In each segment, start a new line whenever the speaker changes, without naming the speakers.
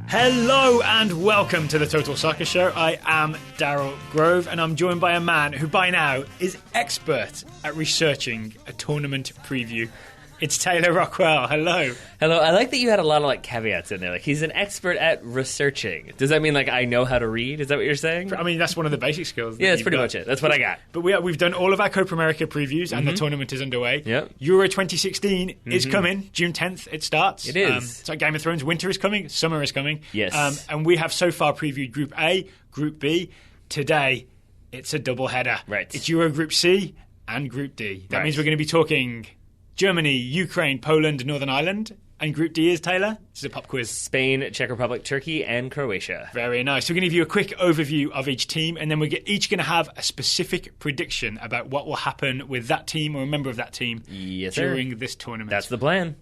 Hello and welcome to the Total Soccer Show. I am Daryl Grove and I'm joined by a man who by now is expert at researching a tournament preview. It's Taylor Rockwell. Hello.
Hello. I like that you had a lot of caveats in there. He's an expert at researching. Does that mean I know how to read? Is that what you're saying?
I mean, that's one of the basic skills.
Yeah, that's pretty much it. That's what I got.
But we've done all of our Copa America previews and the tournament is underway.
Yep.
Euro 2016 is coming. June 10th it starts.
It is.
It's like Game of Thrones. Winter is coming. Summer is coming.
Yes.
And we have so far previewed Group A, Group B. Today, it's a double header.
Right.
It's Euro Group C and Group D. That means we're going to be talking Germany, Ukraine, Poland, Northern Ireland. And Group D is, Taylor? This is a pop quiz.
Spain, Czech Republic, Turkey, and Croatia.
Very nice. So we're going to give you a quick overview of each team, and then we're each going to have a specific prediction about what will happen with that team or a member of that team during this tournament.
That's the plan.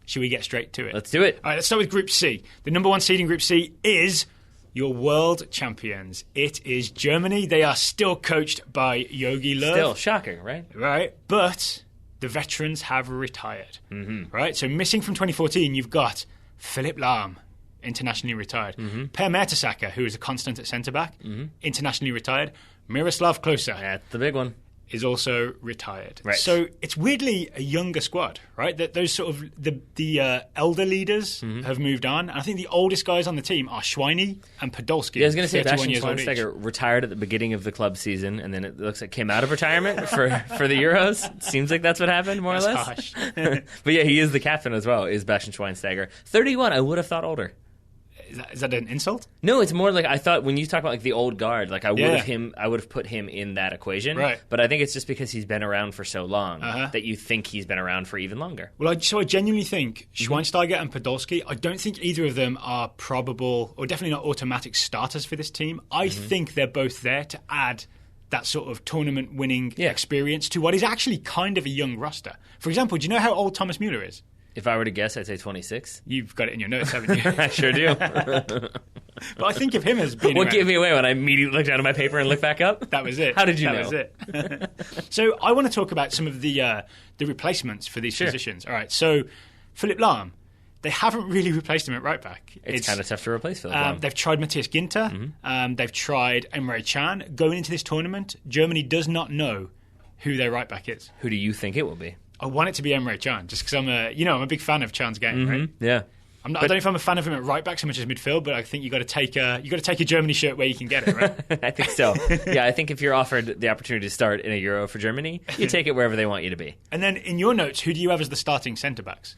Should we get straight to it?
Let's do it.
All right, let's start with Group C. The number one seed in Group C is your world champions. It is Germany. They are still coached by Jogi Löw.
Still shocking, right?
Right, but the veterans have retired. Right, so missing from 2014, you've got Philipp Lahm, internationally retired. Per Mertesacker, who is a constant at centre-back, internationally retired. Miroslav Klose.
That's the big one.
Is also retired.
Right.
So it's weirdly a younger squad, right? That those sort of the elder leaders have moved on. And I think the oldest guys on the team are Schweini and Podolski.
Yeah, I was going to say
31
Bastian Schweinsteiger retired at the beginning of the club season, and then it looks like came out of retirement for the Euros. Seems like that's what happened, more or less.
Harsh.
But yeah, he is the captain as well, is Bastian Schweinsteiger. 31, I would have thought older.
Is that an insult?
No, it's more I thought when you talk about the old guard, I would have put him in that equation.
Right.
But I think it's just because he's been around for so long that you think he's been around for even longer.
Well, I genuinely think Schweinsteiger and Podolski, I don't think either of them are probable or definitely not automatic starters for this team. I think they're both there to add that sort of tournament-winning experience to what is actually kind of a young roster. For example, do you know how old Thomas Müller is?
If I were to guess, I'd say 26.
You've got it in your notes, haven't you?
I sure do.
But I think of him as being
What gave me away when I immediately looked down at my paper and looked back up?
That was it.
How did you know?
That was it. So I want to talk about some of the replacements for these positions. All right, so Philipp Lahm, they haven't really replaced him at right back.
It's kind of tough to replace Philipp Lahm.
They've tried Matthias Ginter. They've tried Emre Can. Going into this tournament, Germany does not know who their right back is.
Who do you think it will be?
I want it to be Emre Can, just because I'm a big fan of Can's game, right?
Yeah.
I don't know if I'm a fan of him at right back so much as midfield, but I think you got to take a Germany shirt where you can get it, right?
I think so. Yeah, I think if you're offered the opportunity to start in a Euro for Germany, you take it wherever they want you to be.
And then in your notes, who do you have as the starting centre backs?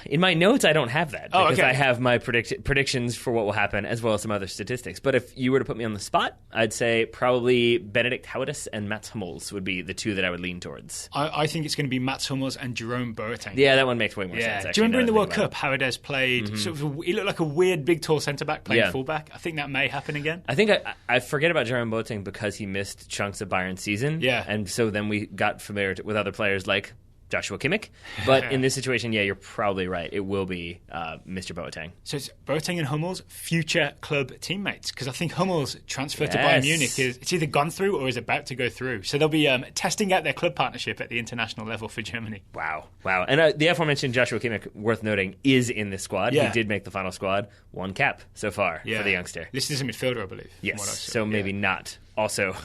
In my notes, I don't have that because
okay.
I have my predictions for what will happen as well as some other statistics. But if you were to put me on the spot, I'd say probably Benedikt Howardis and Mats Hummels would be the two that I would lean towards.
I think it's going to be Mats Hummels and Jerome Boateng.
Yeah, that one makes way more sense.
Do you remember in the World Cup, Howardis played he looked like a weird big tall centre back playing fullback? I think that may happen again.
I think I forget about Jerome Boateng because he missed chunks of Bayern's season.
Yeah,
and so then we got familiar with other players like Joshua Kimmich. But in this situation, yeah, you're probably right. It will be Mr. Boateng.
So it's Boateng and Hummels, future club teammates, because I think Hummels' transfer to Bayern Munich it's either gone through or is about to go through. So they'll be testing out their club partnership at the international level for Germany.
Wow. And the aforementioned Joshua Kimmich, worth noting, is in this squad.
Yeah.
He did make the final squad. One cap so far for the youngster.
Listed as a midfielder, I believe.
Yes, so maybe not also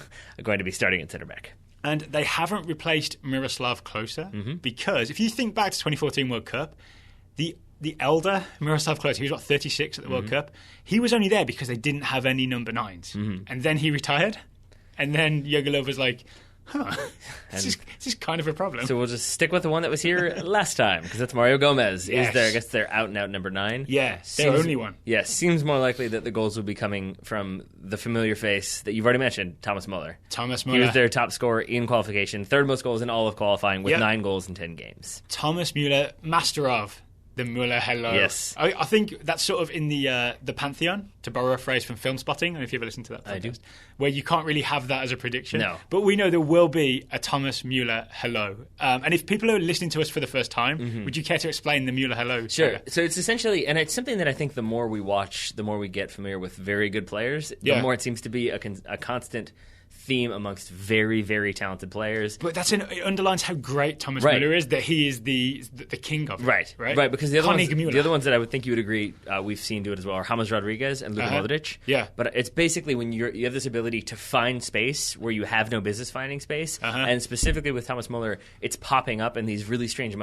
going to be starting at centre back.
And they haven't replaced Miroslav Klose because if you think back to 2014 World Cup, the elder Miroslav Klose, he was 36 at the World Cup, he was only there because they didn't have any number 9s. And then he retired. And then Jogi Löw was like, this is kind of a problem.
So we'll just stick with the one that was here last time, because that's Mario Gomez. Is there? I guess they're out and out number 9.
Yeah, their only one.
Yeah, seems more likely that the goals will be coming from the familiar face that you've already mentioned, Thomas Müller.
He
was their top scorer in qualification, third most goals in all of qualifying with 9 goals in 10 games.
Thomas Müller, master of the Müller hello.
Yes.
I think that's sort of in the pantheon, to borrow a phrase from Film Spotting. I don't know if you've ever listened to that podcast.
I do.
Where you can't really have that as a prediction.
No.
But we know there will be a Thomas Müller hello. And if people are listening to us for the first time, would you care to explain the Müller hello?
Sure. So it's essentially, and it's something that I think the more we watch, the more we get familiar with very good players, the more it seems to be a constant theme amongst very, very talented players.
But it underlines how great Thomas Müller is, that he is the king of it.
Right, because the other ones that I would think you would agree we've seen do it as well are James Rodriguez and Luka Modric.
Yeah.
But it's basically when you have this ability to find space where you have no business finding space, and specifically with Thomas Müller, it's popping up in these really strange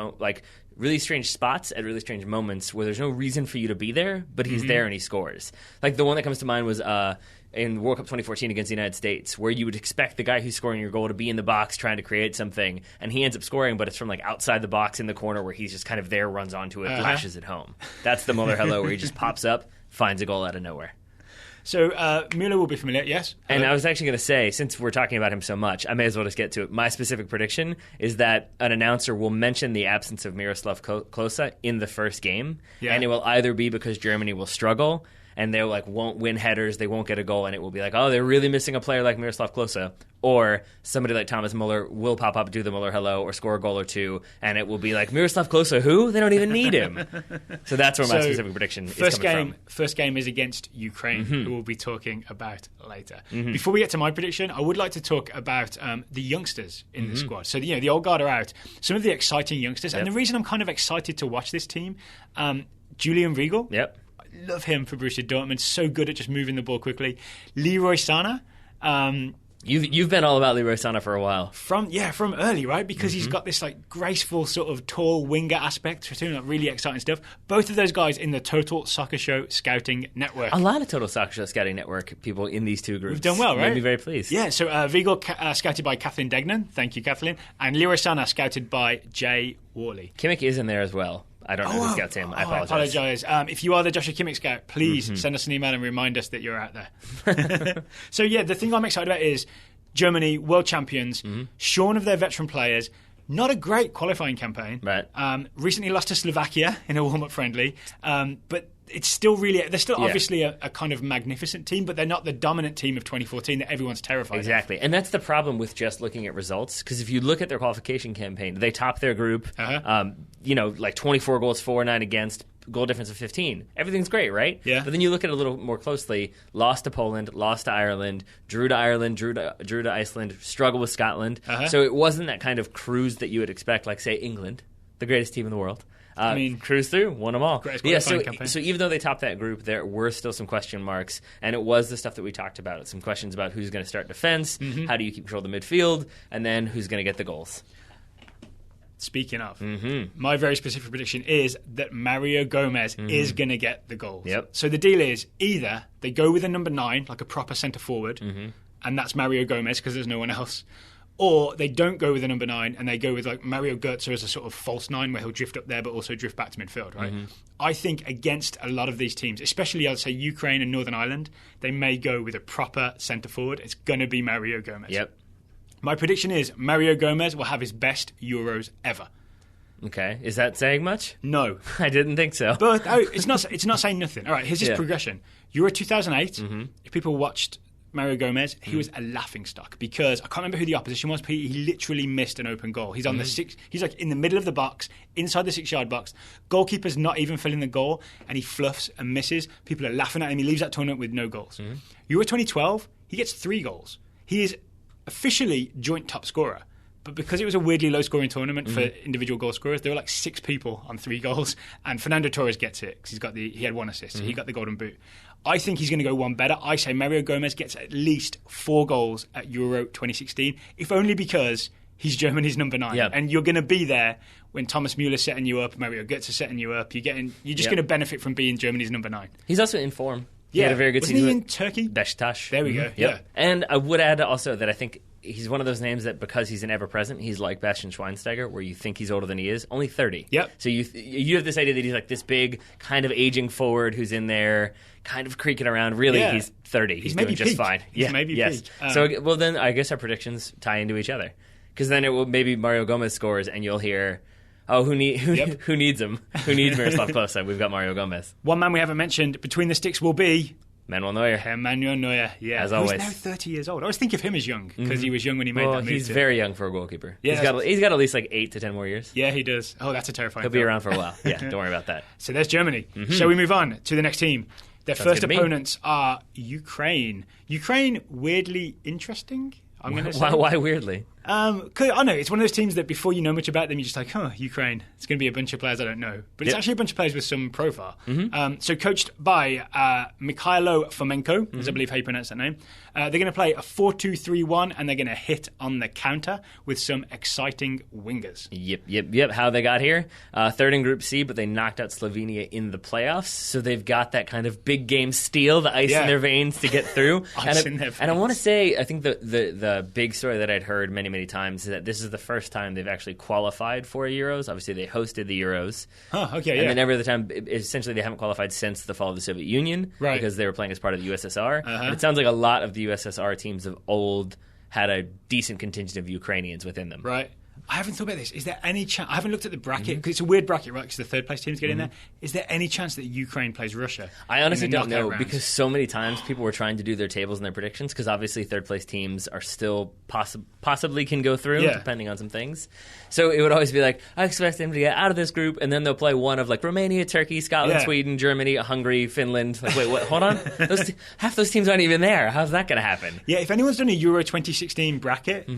really strange spots at really strange moments where there's no reason for you to be there, but he's there and he scores. Like the one that comes to mind was in World Cup 2014 against the United States, where you would expect the guy who's scoring your goal to be in the box trying to create something, and he ends up scoring, but it's from like outside the box in the corner where he's just kind of there, runs onto it, lashes it home. That's the Müller hello, where he just pops up, finds a goal out of nowhere.
So Müller will be familiar, yes?
And I was actually going to say, since we're talking about him so much, I may as well just get to it. My specific prediction is that an announcer will mention the absence of Miroslav Klose in the first game, and it will either be because Germany will struggle and they won't win headers, they won't get a goal, and it will be like, oh, they're really missing a player like Miroslav Klose. Or somebody like Thomas Müller will pop up, do the Müller hello, or score a goal or two, and it will be like, Miroslav Klose, who? They don't even need him. So that's where my specific prediction is coming from.
First game is against Ukraine, who we'll be talking about later. Before we get to my prediction, I would like to talk about the youngsters in the squad. So the old guard are out. Some of the exciting youngsters, and the reason I'm kind of excited to watch this team, Julian Weigl.
Yep.
Love him for Borussia Dortmund. So good at just moving the ball quickly. Leroy Sane.
You've been all about Leroy Sane for a while.
From early, right? Because he's got this graceful sort of tall winger aspect to him, really exciting stuff. Both of those guys in the Total Soccer Show Scouting Network.
A lot of Total Soccer Show Scouting Network people in these two groups.
We've done well, right?
Made me very pleased.
Yeah, so Weigl scouted by Kathleen Degnan. Thank you, Kathleen. And Leroy Sane scouted by Jay Worley.
Kimmich is in there as well. I don't know who scouts him. I apologize.
If you are the Joshua Kimmich scout, please send us an email and remind us that you're out there. So, the thing I'm excited about is Germany, world champions, shorn of their veteran players. Not a great qualifying campaign.
Right.
Recently lost to Slovakia in a warm-up friendly. But it's still they're still obviously a kind of magnificent team, but they're not the dominant team of 2014 that everyone's terrified
Exactly.
of.
And that's the problem with just looking at results, because if you look at their qualification campaign, they top their group, 24 goals for, 9 against, goal difference of 15. Everything's great, right?
Yeah.
But then you look at it a little more closely. Lost to Poland, lost to Ireland, drew to Iceland, struggled with Scotland. So it wasn't that kind of cruise that you would expect, like, say, England, the greatest team in the world. Cruise through, won them all. So even though they topped that group, there were still some question marks, and it was the stuff that we talked about. Some questions about who's going to start defense, how do you keep control of the midfield, and then who's going to get the goals.
Speaking of, my very specific prediction is that Mario Gomez is going to get the goals.
Yep.
So the deal is either they go with a number 9, like a proper centre forward, and that's Mario Gomez because there's no one else, or they don't go with a number 9 and they go with Mario Götze as a sort of false 9 where he'll drift up there but also drift back to midfield, right? I think against a lot of these teams, especially I'd say Ukraine and Northern Ireland, they may go with a proper centre forward. It's going to be Mario Gomez.
Yep.
My prediction is Mario Gomez will have his best Euros ever.
Okay. Is that saying much?
No.
I didn't think so.
But it's not saying nothing. All right, here's his progression. Euro 2008, if people watched Mario Gomez, he was a laughingstock because I can't remember who the opposition was, but he literally missed an open goal. He's on the 6, he's in the middle of the box, inside the 6-yard box. Goalkeeper's not even filling the goal, and he fluffs and misses. People are laughing at him. He leaves that tournament with no goals. Euro 2012, he gets 3 goals. He is officially joint top scorer. But because it was a weirdly low-scoring tournament for individual goal scorers, there were 6 people on 3 goals, and Fernando Torres gets it because he had 1 assist, so he got the golden boot. I think he's going to go one better. I say Mario Gomez gets at least 4 goals at Euro 2016, if only because he's Germany's number 9.
Yep.
And you're going to be there when Thomas Müller's setting you up, Mario Götze setting you up. You're just going to benefit from being Germany's number 9.
He's also in form. He had a very good
season. Wasn't he in Turkey?
Beşiktaş.
There we go.
Yep.
Yeah.
And I would add also that I think he's one of those names that because he's an ever-present, he's like Bastian Schweinsteiger, where you think he's older than he is, only 30.
Yep.
So you have this idea that he's this big, kind of aging forward who's in there, kind of creaking around. Really, he's 30. He's doing just fine.
He's maybe peaked.
So, then I guess our predictions tie into each other. Because then it will maybe Mario Gomez scores and you'll hear, who needs him? Who needs Miroslav Klose? We've got Mario Gomez.
One man we haven't mentioned between the sticks will be
Manuel Neuer.
Emmanuel Neuer, yeah.
As always.
Who's now 30 years old. I always think of him as young because he was young when he made that move.
He's very young for a goalkeeper.
Yeah,
he's got at least 8 to 10 more years.
Yeah, he does. Oh, that's a terrifying
He'll be around for a while. Yeah, don't worry about that.
So there's Germany. Shall we move on to the next team? Their first opponents are Ukraine. Ukraine, weirdly interesting. I'm going to say.
Why weirdly?
'Cause I know it's one of those teams that before you know much about them, you're just like, Ukraine. It's going to be a bunch of players I don't know. But it's actually a bunch of players with some profile. So coached by Mikhailo Fomenko, as I believe how you pronounce that name. They're going to play a 4-2-3-1, and they're going to hit on the counter with some exciting wingers.
Yep. How they got here? Third in Group C, but they knocked out Slovenia in the playoffs. So they've got that kind of big game steel, the ice in their veins to get through. And I want to say, I think the big story that I'd heard many times is that this is the first time they've actually qualified for Euros. Obviously, they hosted the Euros.
Oh, okay,
And then every other time, essentially, they haven't qualified since the fall of the Soviet Union because they were playing as part of the USSR. And it sounds like a lot of the USSR teams of old had a decent contingent of Ukrainians within them.
Right. I haven't thought about this. Is there any chance? I haven't looked at the bracket because it's a weird bracket, right? Because the third place teams get in there. Is there any chance that Ukraine plays Russia?
I honestly don't know because so many times people were trying to do their tables and their predictions because obviously third place teams are still possibly can go through depending on some things. So it would always be like, I expect them to get out of this group and then they'll play one of like Romania, Turkey, Scotland, Sweden, Germany, Hungary, Finland. Like, wait, what? Hold on. Half those teams aren't even there. How's that going to happen?
Yeah, if anyone's done a Euro 2016 bracket,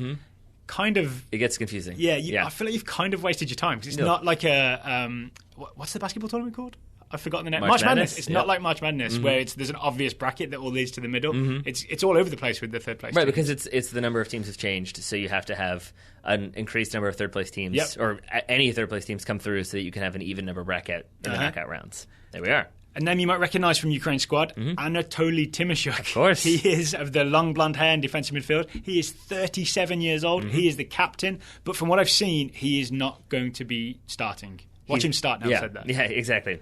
kind of
it gets confusing.
Yeah, I feel like you've kind of wasted your time because it's not like a what's the basketball tournament called? I've forgotten the name. March Madness. It's not like March Madness where there's an obvious bracket that all leads to the middle. It's all over the place with the third place.
Right,
teams.
because it's the number of teams have changed, so you have to have an increased number of third place teams or any third place teams come through so that you can have an even number bracket in the knockout rounds. There we are.
A name you might recognise from Ukraine's squad, Anatoly Timoshuk.
Of course.
He is of the long blonde hair and defensive midfield. He is 37 years old. He is the captain. But from what I've seen, he is not going to be starting. Watch him start now, said that.
Yeah, exactly.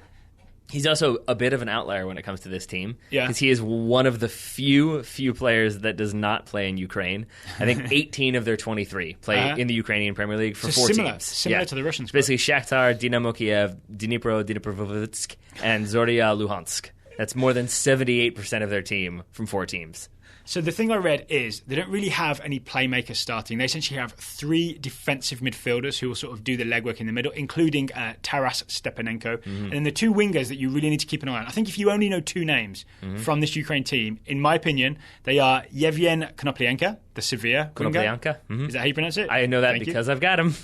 He's also a bit of an outlier when it comes to this team.
Yeah.
Because he is one of the few players that does not play in Ukraine. I think 18 of their 23 play in the Ukrainian Premier League for 4 teams.
Similar to the Russian squad.
Basically Shakhtar, Dynamo Kiev, Dnipropetrovsk, and Zorya Luhansk. That's more than 78% of their team from 4 teams.
So the thing I read is they don't really have any playmakers starting. They essentially have 3 defensive midfielders who will sort of do the legwork in the middle, including Taras Stepanenko. And then the 2 wingers that you really need to keep an eye on. I think if you only know 2 names from this Ukraine team, in my opinion, they are Yevgen Konoplyanka, the Sevilla
Konoplyanka.
Is that how you pronounce it?
I know that because I've got him.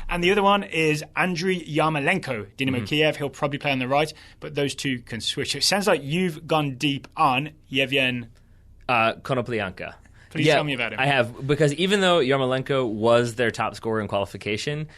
And the other one is Andriy Yarmolenko, Dynamo Kiev. He'll probably play on the right, but those 2 can switch. It sounds like you've gone deep on Yevgen
Konoplyanka.
Please tell me about him.
I have, because even though Yarmolenko was their top scorer in qualification,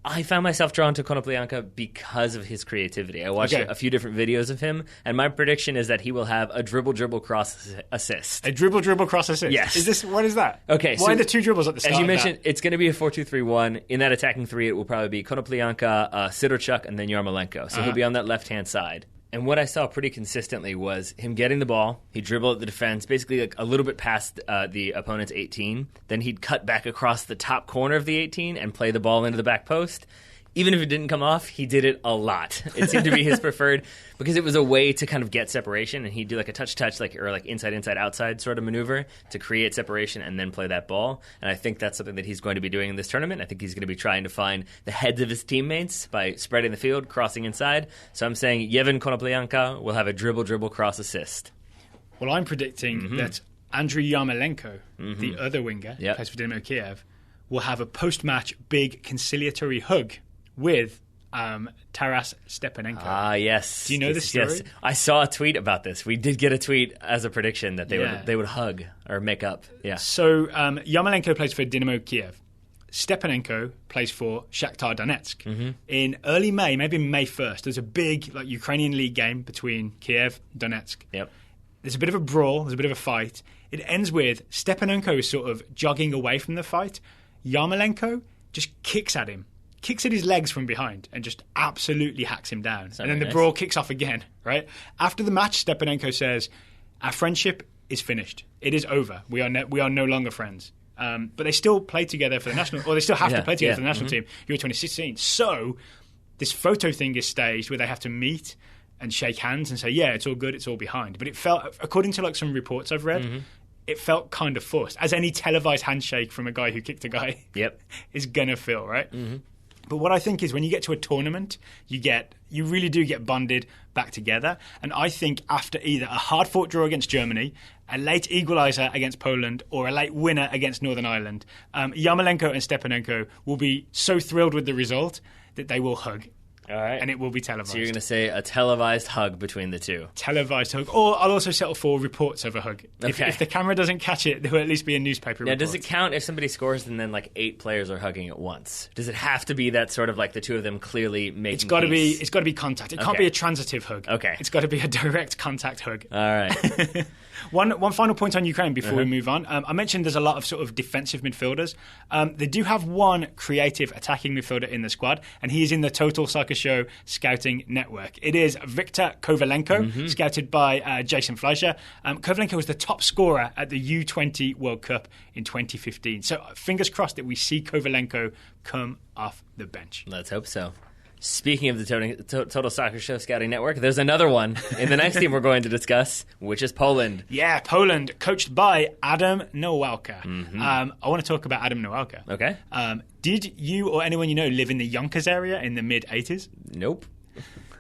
I found myself drawn to Konoplyanka because of his creativity. I watched a few different videos of him, and my prediction is that he will have a dribble cross assist.
A dribble cross assist?
Yes.
What is that?
Okay.
Why the 2 dribbles at the start?
As you mentioned, it's going to be a 4-2-3-1. In that attacking 3, it will probably be Konoplyanka, Sidorchuk, and then Yarmolenko. So he'll be on that left-hand side. And what I saw pretty consistently was him getting the ball. He'd dribble at the defense, basically like a little bit past the opponent's 18. Then he'd cut back across the top corner of the 18 and play the ball into the back post. Even if it didn't come off, he did it a lot. It seemed to be his preferred because it was a way to kind of get separation, and he'd do like a touch, or like inside, outside sort of maneuver to create separation and then play that ball. And I think that's something that he's going to be doing in this tournament. I think he's going to be trying to find the heads of his teammates by spreading the field, crossing inside. So I'm saying Yevgen Konoplyanka will have a dribble cross assist.
Well, I'm predicting that Andriy Yarmolenko, the other winger, who plays for Dynamo Kiev, will have a post-match big conciliatory hug with Taras Stepanenko.
Ah, yes.
Do you know this story?
Yes. I saw a tweet about this. We did get a tweet as a prediction that they would hug or make up. Yeah.
So Yarmolenko plays for Dynamo Kiev. Stepanenko plays for Shakhtar Donetsk. In early May, maybe May 1st, there's a big Ukrainian league game between Kiev and Donetsk.
Yep.
There's a bit of a brawl. There's a bit of a fight. It ends with Stepanenko is sort of jogging away from the fight. Yarmolenko just kicks at him. Kicks at his legs from behind and just absolutely hacks him down. And then the brawl kicks off again, right? After the match, Stepanenko says, our friendship is finished. It is over. We are no longer friends. But they still play together for the national, or they still have to play together for the national team, Euro 2016. So this photo thing is staged where they have to meet and shake hands and say, yeah, it's all good, it's all behind. But it felt, according to some reports I've read, it felt kind of forced, as any televised handshake from a guy who kicked a guy is going to feel, right? But what I think is when you get to a tournament, you really do get bonded back together. And I think after either a hard-fought draw against Germany, a late equaliser against Poland, or a late winner against Northern Ireland, Yarmolenko and Stepanenko will be so thrilled with the result that they will hug.
All right.
And it will be televised.
So you're going to say a televised hug between the two.
Televised hug. Or I'll also settle for reports of a hug.
Okay.
If the camera doesn't catch it, there will at least be a newspaper report.
Now, does it count if somebody scores and then like 8 players are hugging at once? Does it have to be that sort of like the two of them clearly making
It's got to be contact. It can't
Okay.
be a transitive hug.
Okay.
It's got to be a direct contact hug.
All right.
One final point on Ukraine before we move on. I mentioned there's a lot of sort of defensive midfielders. They do have one creative attacking midfielder in the squad, and he is in the Total Soccer Show scouting network. It is Viktor Kovalenko, scouted by Jason Fleischer. Kovalenko was the top scorer at the U20 World Cup in 2015. So fingers crossed that we see Kovalenko come off the bench.
Let's hope so. Speaking of the Total Soccer Show Scouting Network, there's another one in the next team we're going to discuss, which is Poland.
Yeah, Poland, coached by Adam Nowalka. I want to talk about Adam Nowalka.
Okay.
Did you or anyone you know live in the Yonkers area in the mid-80s?
Nope.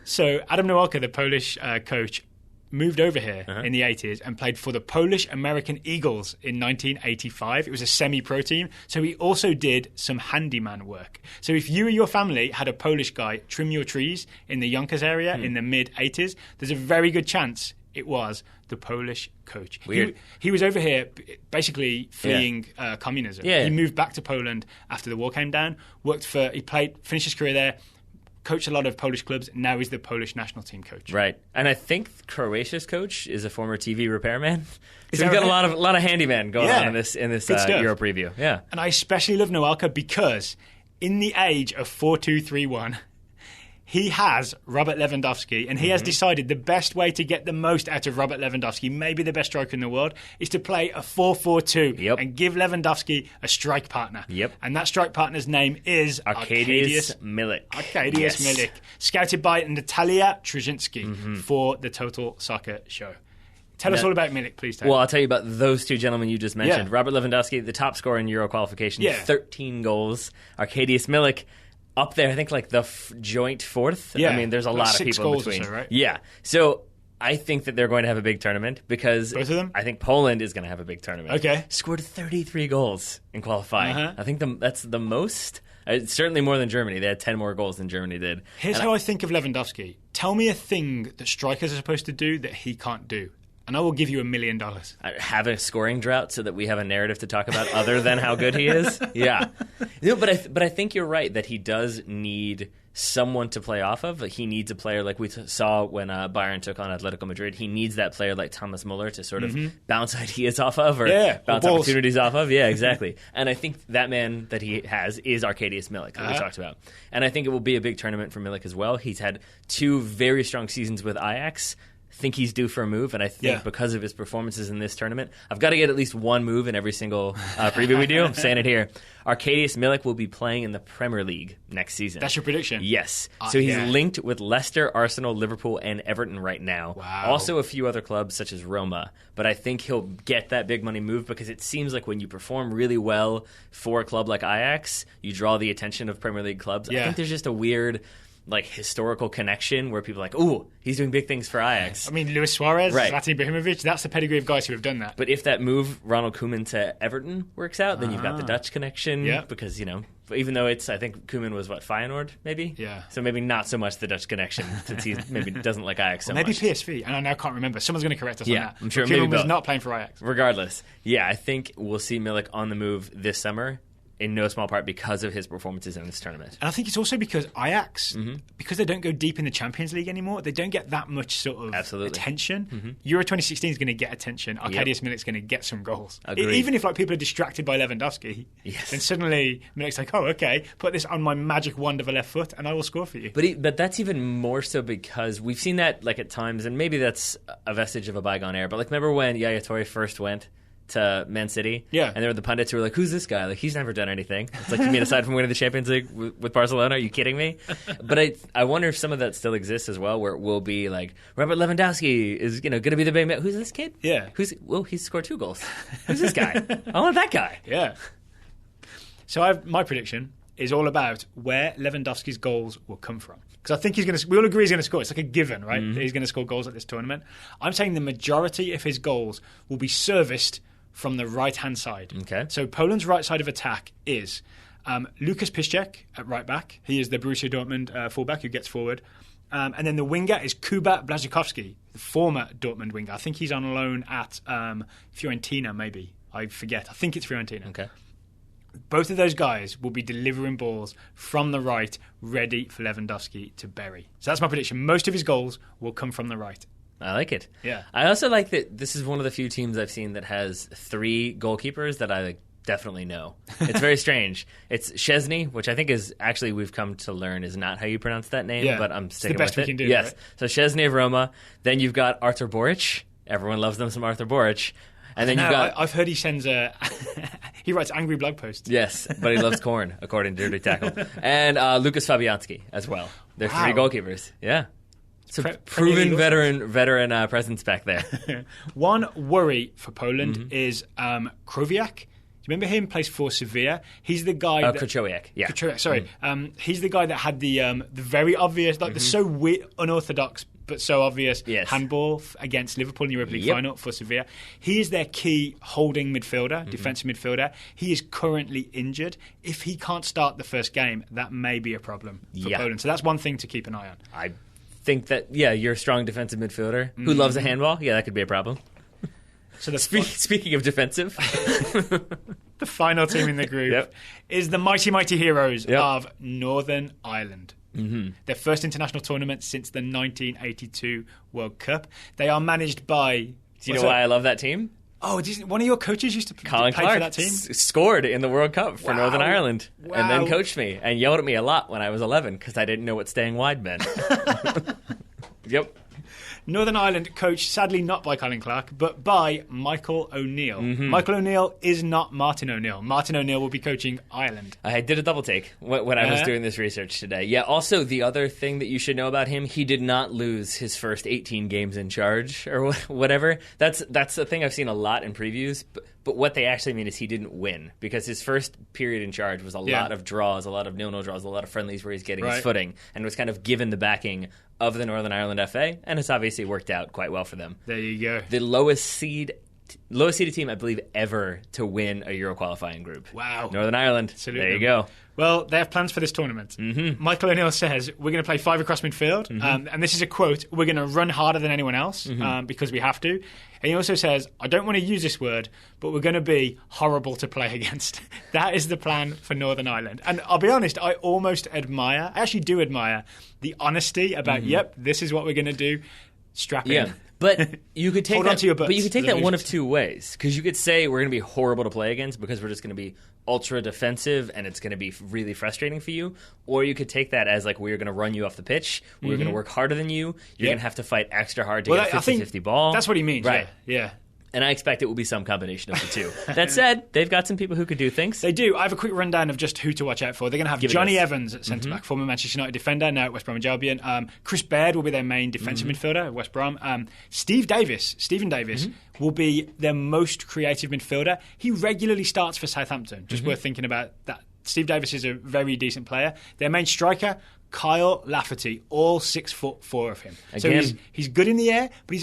So Adam Nowalka, the Polish coach, moved over here in the 80s and played for the Polish-American Eagles in 1985. It was a semi-pro team. So he also did some handyman work. So if you or your family had a Polish guy trim your trees in the Yonkers area in the mid-80s, there's a very good chance it was the Polish coach.
Weird.
He was over here basically fleeing communism.
Yeah.
He moved back to Poland after the war came down, finished his career there, coached a lot of Polish clubs. Now he's the Polish national team coach.
Right, and I think Croatia's coach is a former TV repairman.
Is
So
that
we've got
right?
a lot of handyman going
Yeah.
on in this
Good stuff.
Euro preview. Yeah,
And I especially love Nowalka because in the age of 4-2-3-1, he has Robert Lewandowski, and he has decided the best way to get the most out of Robert Lewandowski, maybe the best striker in the world, is to play a 4-4-2
Yep.
and give Lewandowski a strike partner.
Yep.
And that strike partner's name is
Arkadiusz Milik.
Arkadiusz
Yes.
Milik, scouted by Natalia Trzynski for the Total Soccer Show. Tell us all about Milik, please, Tony.
Well, I'll tell you about those two gentlemen you just mentioned.
Yeah.
Robert Lewandowski, the top scorer in Euro qualification,
Yeah.
13 goals. Arkadiusz Milik, up there, I think like the joint fourth.
Yeah.
I mean, there's a
Like
lot of
6
people in
goals or
between.
so, right?
Yeah. So I think that they're going to have a big tournament because
Both of them?
I think Poland is going to have a big tournament.
Okay.
Scored 33 goals in qualifying. I think that's the most. It's certainly more than Germany. They had 10 more goals than Germany did.
Here's how I think of Lewandowski. Tell me a thing that strikers are supposed to do that he can't do, and I will give you $1 million.
Have a scoring drought so that we have a narrative to talk about other than how good he is. Yeah, no, but I think you're right that he does need someone to play off of. He needs a player like we saw when Bayern took on Atletico Madrid. He needs that player like Thomas Muller to sort of bounce ideas off of or bounce
balls.
opportunities off of. Yeah, exactly. And I think that man that he has is Arkadiusz Milik, that we talked about. And I think it will be a big tournament for Milik as well. He's had 2 very strong seasons with Ajax. Think he's due for a move, and I think because of his performances in this tournament, I've got to get at least one move in every single preview we do. I'm saying it here. Arkadiusz Milik will be playing in the Premier League next season.
That's your prediction?
Yes. So he's linked with Leicester, Arsenal, Liverpool, and Everton right now.
Wow.
Also a few other clubs such as Roma. But I think he'll get that big money move because it seems like when you perform really well for a club like Ajax, you draw the attention of Premier League clubs.
Yeah.
I think there's just a weird historical connection where people are like, ooh, he's doing big things for Ajax.
I mean, Luis Suarez,
Right.
Zlatan Ibrahimovic, that's the pedigree of guys who have done that.
But if that move, Ronald Koeman to Everton, works out, then you've got the Dutch connection.
Yeah.
Because, even though I think Koeman was, Feyenoord, maybe?
Yeah.
So maybe not so much the Dutch connection, since he maybe doesn't like Ajax so
Maybe
much.
PSV, and I now can't remember. Someone's going to correct us on that.
I'm sure
Koeman
maybe
was
both.
not playing for Ajax.
Regardless, I think we'll see Milik on the move this summer, in no small part because of his performances in this tournament.
And I think it's also because Ajax, because they don't go deep in the Champions League anymore, they don't get that much sort of attention. Euro 2016 is going to get attention. Arkadiusz Milik's going to get some goals.
Agreed.
Even if people are distracted by Lewandowski, then suddenly Milik's like, oh, okay, put this on my magic wand of a left foot and I will score for you.
But that's even more so because we've seen that at times, and maybe that's a vestige of a bygone era, but remember when Yaya Toure first went to Man City?
Yeah.
And there were the pundits who were like, who's this guy? He's never done anything. It's like, you mean aside from winning the Champions League with Barcelona? Are you kidding me? But I wonder if some of that still exists as well, where it will be like, Robert Lewandowski is going to be the big man. Who's this kid?
Yeah.
He's scored 2 goals. Who's this guy? I want that guy.
Yeah. So my prediction is all about where Lewandowski's goals will come from. Because I think we all agree he's going to score. It's like a given, right? That he's going to score goals at this tournament. I'm saying the majority of his goals will be serviced from the right-hand side.
Okay.
So Poland's right side of attack is Lukas Piszczek at right back. He is the Borussia Dortmund fullback who gets forward. And then the winger is Kuba Błaszczykowski, the former Dortmund winger. I think he's on loan at Fiorentina, maybe. I forget. I think it's Fiorentina.
Okay.
Both of those guys will be delivering balls from the right, ready for Lewandowski to bury. So that's my prediction. Most of his goals will come from the right.
I like it.
Yeah.
I also like that this is one of the few teams I've seen that has 3 goalkeepers that I definitely know. It's very strange. It's Szczesny, which I think is actually we've come to learn is not how you pronounce that name, but I'm sticking with it.
It's the best we can do.
Yes.
Right?
So Szczesny of Roma. Then you've got Artur Boric. Everyone loves them some Artur Boric. And then you've got...
I've heard he sends he writes angry blog posts.
Yes, but he loves corn, according to Dirty Tackle. And Lukas Fabianski as well. They're 3 goalkeepers. Yeah. So proven veteran presence back there.
One worry for Poland is CROATIA. Do you remember him? Plays for Sevilla. He's the guy.
Krzyżowiak. Yeah.
Krzyżowiak, sorry. He's the guy that had the very obvious, like the so unorthodox but so obvious handball against Liverpool in the Europa League final for Sevilla. He is their key holding midfielder, defensive midfielder. He is currently injured. If he can't start the first game, that may be a problem for Poland. So that's one thing to keep an eye on.
I think that, you're a strong defensive midfielder who loves a handball. Yeah, that could be a problem.
So
speaking of defensive,
the final team in the group is the mighty heroes of Northern Ireland. Their first international tournament since the 1982 World Cup. They are managed by...
Do you know why I love that team?
Oh, one of your coaches used to play for that team?
Scored in the World Cup for Northern Ireland and then coached me and yelled at me a lot when I was 11 because I didn't know what staying wide meant. Yep.
Northern Ireland coached, sadly not by Colin Clark, but by Michael O'Neill. Michael O'Neill is not Martin O'Neill. Martin O'Neill will be coaching Ireland.
I did a double take when I was doing this research today. Yeah, also the other thing that you should know about him, he did not lose his first 18 games in charge or whatever. That's the thing I've seen a lot in previews, but what they actually mean is he didn't win because his first period in charge was a lot of draws, a lot of 0-0 draws, a lot of friendlies where he's getting his footing and was kind of given the backing of the Northern Ireland FA, and it's obviously worked out quite well for them.
There you go.
The lowest seeded team, I believe, ever to win a Euro qualifying group.
Wow.
Northern Ireland.
Salute
there you
them.
go.
Well, they have plans for this tournament. Michael O'Neill says, we're going to play 5 across midfield, and this is a quote, we're going to run harder than anyone else because we have to. And he also says, I don't want to use this word, but we're going to be horrible to play against. That is the plan for Northern Ireland. And I'll be honest, I actually do admire the honesty about, this is what we're going to do. Strap in.
Yeah. But you could take
Hold on to your butts.
But you could take that one of two ways. Because you could say we're going to be horrible to play against because we're just going to be ultra defensive and it's going to be really frustrating for you. Or you could take that as like we're going to run you off the pitch. We're going to work harder than you. You're going to have to fight extra hard to get a 50-50 ball.
That's what he means.
Right.
Yeah.
And I expect it will be some combination of the two. That said, they've got some people who could do things.
They do. I have a quick rundown of just who to watch out for. They're going to have Jonny Evans at centre-back, former Manchester United defender, now at West Bromwich Albion. Chris Baird will be their main defensive midfielder at West Brom. Stephen Davis, will be their most creative midfielder. He regularly starts for Southampton. Just worth thinking about that. Steve Davis is a very decent player. Their main striker, Kyle Lafferty, all 6'4" of him.
Again.
So he's good in the air, but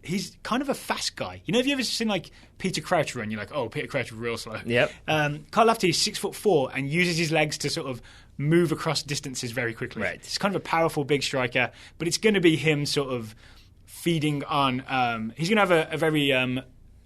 he's kind of a fast guy. You know, have you ever seen like Peter Crouch run? You're like, oh, Peter Crouch is real slow.
Yep.
Kyle Lafferty is 6'4" and uses his legs to sort of move across distances very quickly.
Right.
He's kind of a powerful big striker, but it's going to be him sort of feeding on. He's going to have a very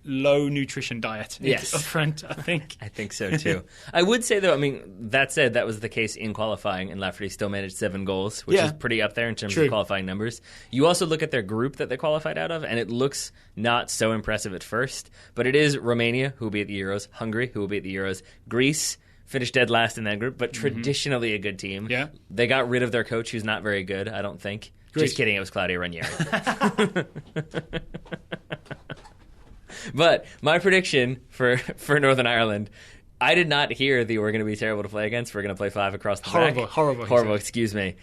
low nutrition diet up front, I think.
I think so too. I would say though, I mean, that said, that was the case in qualifying, and Lafferty still managed 7 goals, which is pretty up there in terms of qualifying numbers. You also look at their group that they qualified out of, and it looks not so impressive at first, but it is Romania, who will be at the Euros, Hungary, who will be at the Euros, Greece, finished dead last in that group, but traditionally a good team.
Yeah.
They got rid of their coach, who's not very good, I don't think.
Greece.
Just kidding, it was Claudio Ranieri. But my prediction for Northern Ireland, I did not hear that we're going to be terrible to play against. We're going to play 5 across the back.
Horrible.
Excuse me.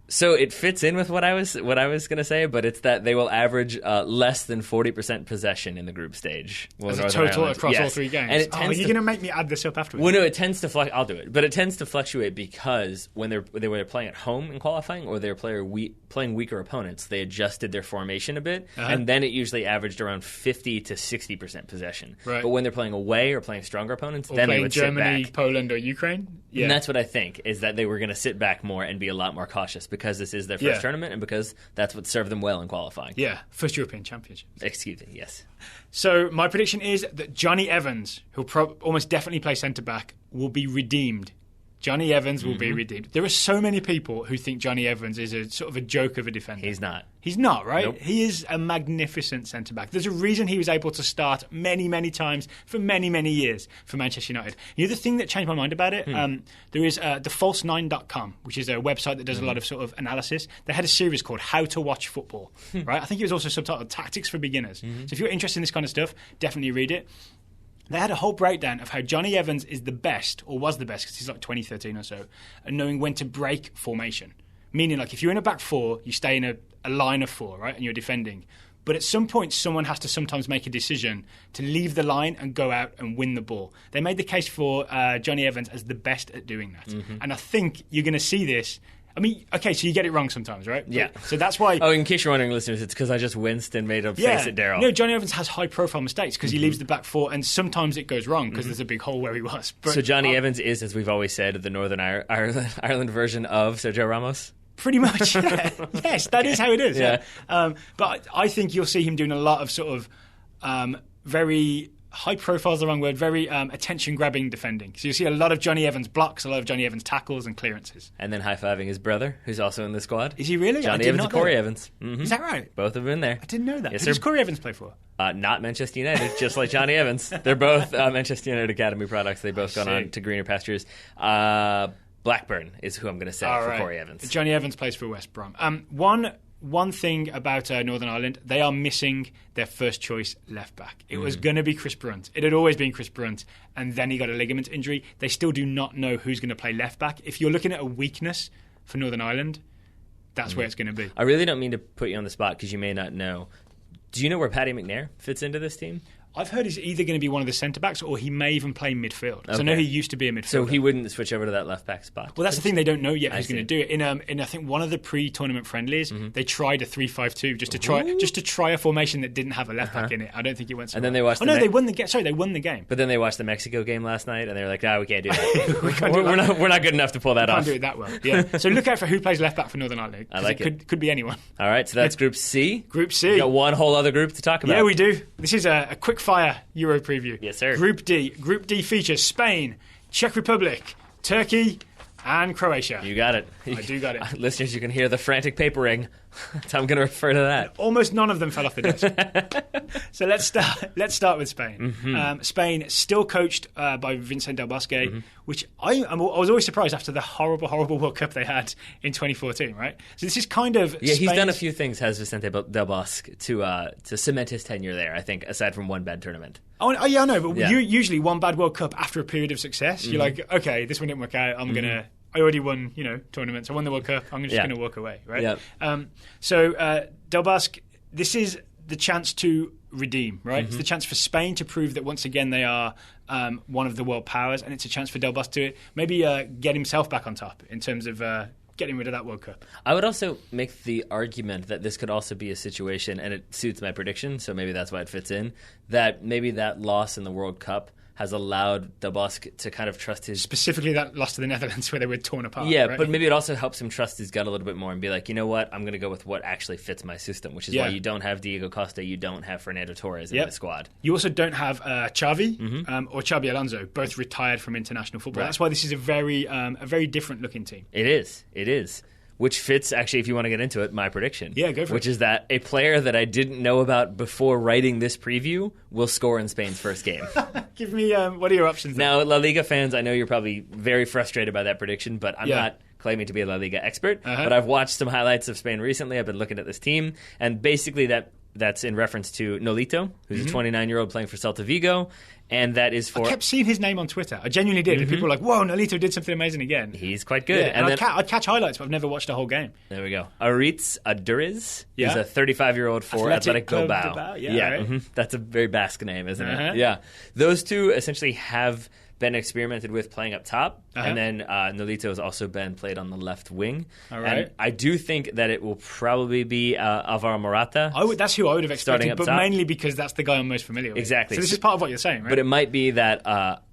So it fits in with what I was going to say, but it's that they will average less than 40% possession in the group stage.
As a total across all three games. And you're going to make me add this up afterwards.
Well, no, it tends to fluctuate. I'll do it, but it tends to fluctuate because when they're playing at home in qualifying, or they're playing weaker opponents, they adjusted their formation a bit, and then it usually averaged around 50 to 60% possession.
Right.
But when they're playing away or playing stronger opponents,
or
then
playing
they would
Germany,
sit back.
Poland, or Ukraine. Yeah.
And that's what I think, is that they were going to sit back more and be a lot more cautious because this is their first tournament and because that's what served them well in qualifying.
Yeah, first European Championship.
Excuse me, yes.
So my prediction is that Jonny Evans, who'll almost definitely play centre-back, will be redeemed. Jonny Evans will be redeemed. There are so many people who think Jonny Evans is a sort of a joke of a defender.
He's not.
He's not, right?
Nope.
He is a magnificent centre-back. There's a reason he was able to start many, many times for many, many years for Manchester United. You know the thing that changed my mind about it? There is thefalse9.com, which is a website that does a lot of sort of analysis. They had a series called How to Watch Football, right? I think it was also subtitled Tactics for Beginners. So if you're interested in this kind of stuff, definitely read it. They had a whole breakdown of how Jonny Evans is the best, or was the best, because he's like 2013 or so, at knowing when to break formation. Meaning, like, if you're in a back four, you stay in a line of four, right, and you're defending. But at some point, someone has to sometimes make a decision to leave the line and go out and win the ball. They made the case for Jonny Evans as the best at doing that. And I think you're going to see this. I mean, okay, so you get it wrong sometimes, right?
Yeah.
So that's why...
Oh, in case you're wondering, listeners, it's because I just winced and made a face at Daryl.
No, Jonny Evans has high-profile mistakes because he leaves the back four, and sometimes it goes wrong because there's a big hole where he was. But
so Jonny Evans is, as we've always said, the Northern Ireland version of Sergio Ramos?
Pretty much, yeah. Yes, that is how it is. Yeah. But I think you'll see him doing a lot of sort of very... high profile is the wrong word, very attention-grabbing defending. So you see a lot of Jonny Evans blocks, a lot of Jonny Evans tackles and clearances.
And then high-fiving his brother, who's also in the squad.
Is he really?
Jonny Evans and Corey Evans.
Is that right?
Both have been there.
I didn't know that.
Yes,
Who does Corey Evans play for?
Not Manchester United, just like Jonny Evans. They're both Manchester United Academy products. They've both gone on to greener pastures. Blackburn is who I'm going to say for Corey Evans.
Jonny Evans plays for West Brom. One thing about Northern Ireland, they are missing their first choice left back. It was going to be Chris Brunt. It had always been Chris Brunt, and then he got a ligament injury. They still do not know who's going to play left back. If you're looking at a weakness for Northern Ireland, that's where it's going to be.
I really don't mean to put you on the spot because you may not know. Do you know where Paddy McNair fits into this team?
I've heard he's either going to be one of the centre-backs or he may even play midfield. So I know he used to be a midfielder.
So he wouldn't switch over to that left-back spot?
Well, that's the thing. They don't know yet who's going to do it. In I think one of the pre-tournament friendlies, they tried a 3-5-2 just to try a formation that didn't have a left-back in it. I don't think it went so well.
And then they watched
they won the game. Sorry, they won the game.
But then they watched the Mexico game last night, and they were like, we can't do that. we're not good enough to pull that off.
Can't do it that well. Yeah. So look out for who plays left-back for Northern Ireland.
I like
it. Could be anyone.
All right, so that's Group C.
Group C.
We got one whole other group to talk about.
Yeah, we do. This is a quick-fire Euro preview.
Yes, sir.
Group D. Group D features Spain, Czech Republic, Turkey, and Croatia.
You got it.
I do got it.
Listeners, you can hear the frantic papering. That's how I'm going to refer to that.
Almost none of them fell off the desk. So let's start with Spain. Spain still coached by Vincent Del Bosque, which I was always surprised after the horrible World Cup they had in 2014. Right. So this is kind of
he's done a few things, has Vicente Del Bosque, to cement his tenure there. I think, aside from one bad tournament.
Oh yeah, I know. But usually one bad World Cup after a period of success, you're like, okay, this one didn't work out. I already won, tournaments. I won the World Cup. I'm just going to walk away, right?
Yep.
So Del Bosque, this is the chance to redeem, right? It's the chance for Spain to prove that once again they are one of the world powers, and it's a chance for Del Bosque to maybe get himself back on top in terms of getting rid of that World Cup.
I would also make the argument that this could also be a situation, and it suits my prediction, so maybe that's why it fits in, that maybe that loss in the World Cup has allowed Del Bosque to kind of trust his...
Specifically that loss to the Netherlands where they were torn apart.
Yeah,
right?
But maybe it also helps him trust his gut a little bit more and be like, you know what, I'm going to go with what actually fits my system, which is why you don't have Diego Costa, you don't have Fernando Torres in the squad.
You also don't have Xavi or Xabi Alonso, both retired from international football. Right. That's why this is a very different looking team.
It is. Which fits, actually, if you want to get into it, my prediction.
Yeah, go for it.
Which is that a player that I didn't know about before writing this preview will score in Spain's first game.
Give me, what are your options
now? La Liga fans, I know you're probably very frustrated by that prediction, but I'm not claiming to be a La Liga expert. But I've watched some highlights of Spain recently. I've been looking at this team, and basically that that's in reference to Nolito, who's a 29-year-old playing for Celta Vigo. And that is for...
I kept seeing his name on Twitter. I genuinely did. And people were like, whoa, Nolito did something amazing again.
He's quite good.
Yeah, and then, I'd catch highlights, but I've never watched a whole game.
There we go. Aritz Aduriz is a 35-year-old for Athletic Bilbao.
Yeah, right.
That's a very Basque name, isn't it? Yeah. Those two essentially have been experimented with playing up top, and then Nolito has also been played on the left wing.
All right.
And I do think that it will probably be Alvaro Morata.
That's who I would have expected, but
top.
Mainly because that's the guy I'm most familiar with.
Exactly.
So this is part of what you're saying, right?
But it might be that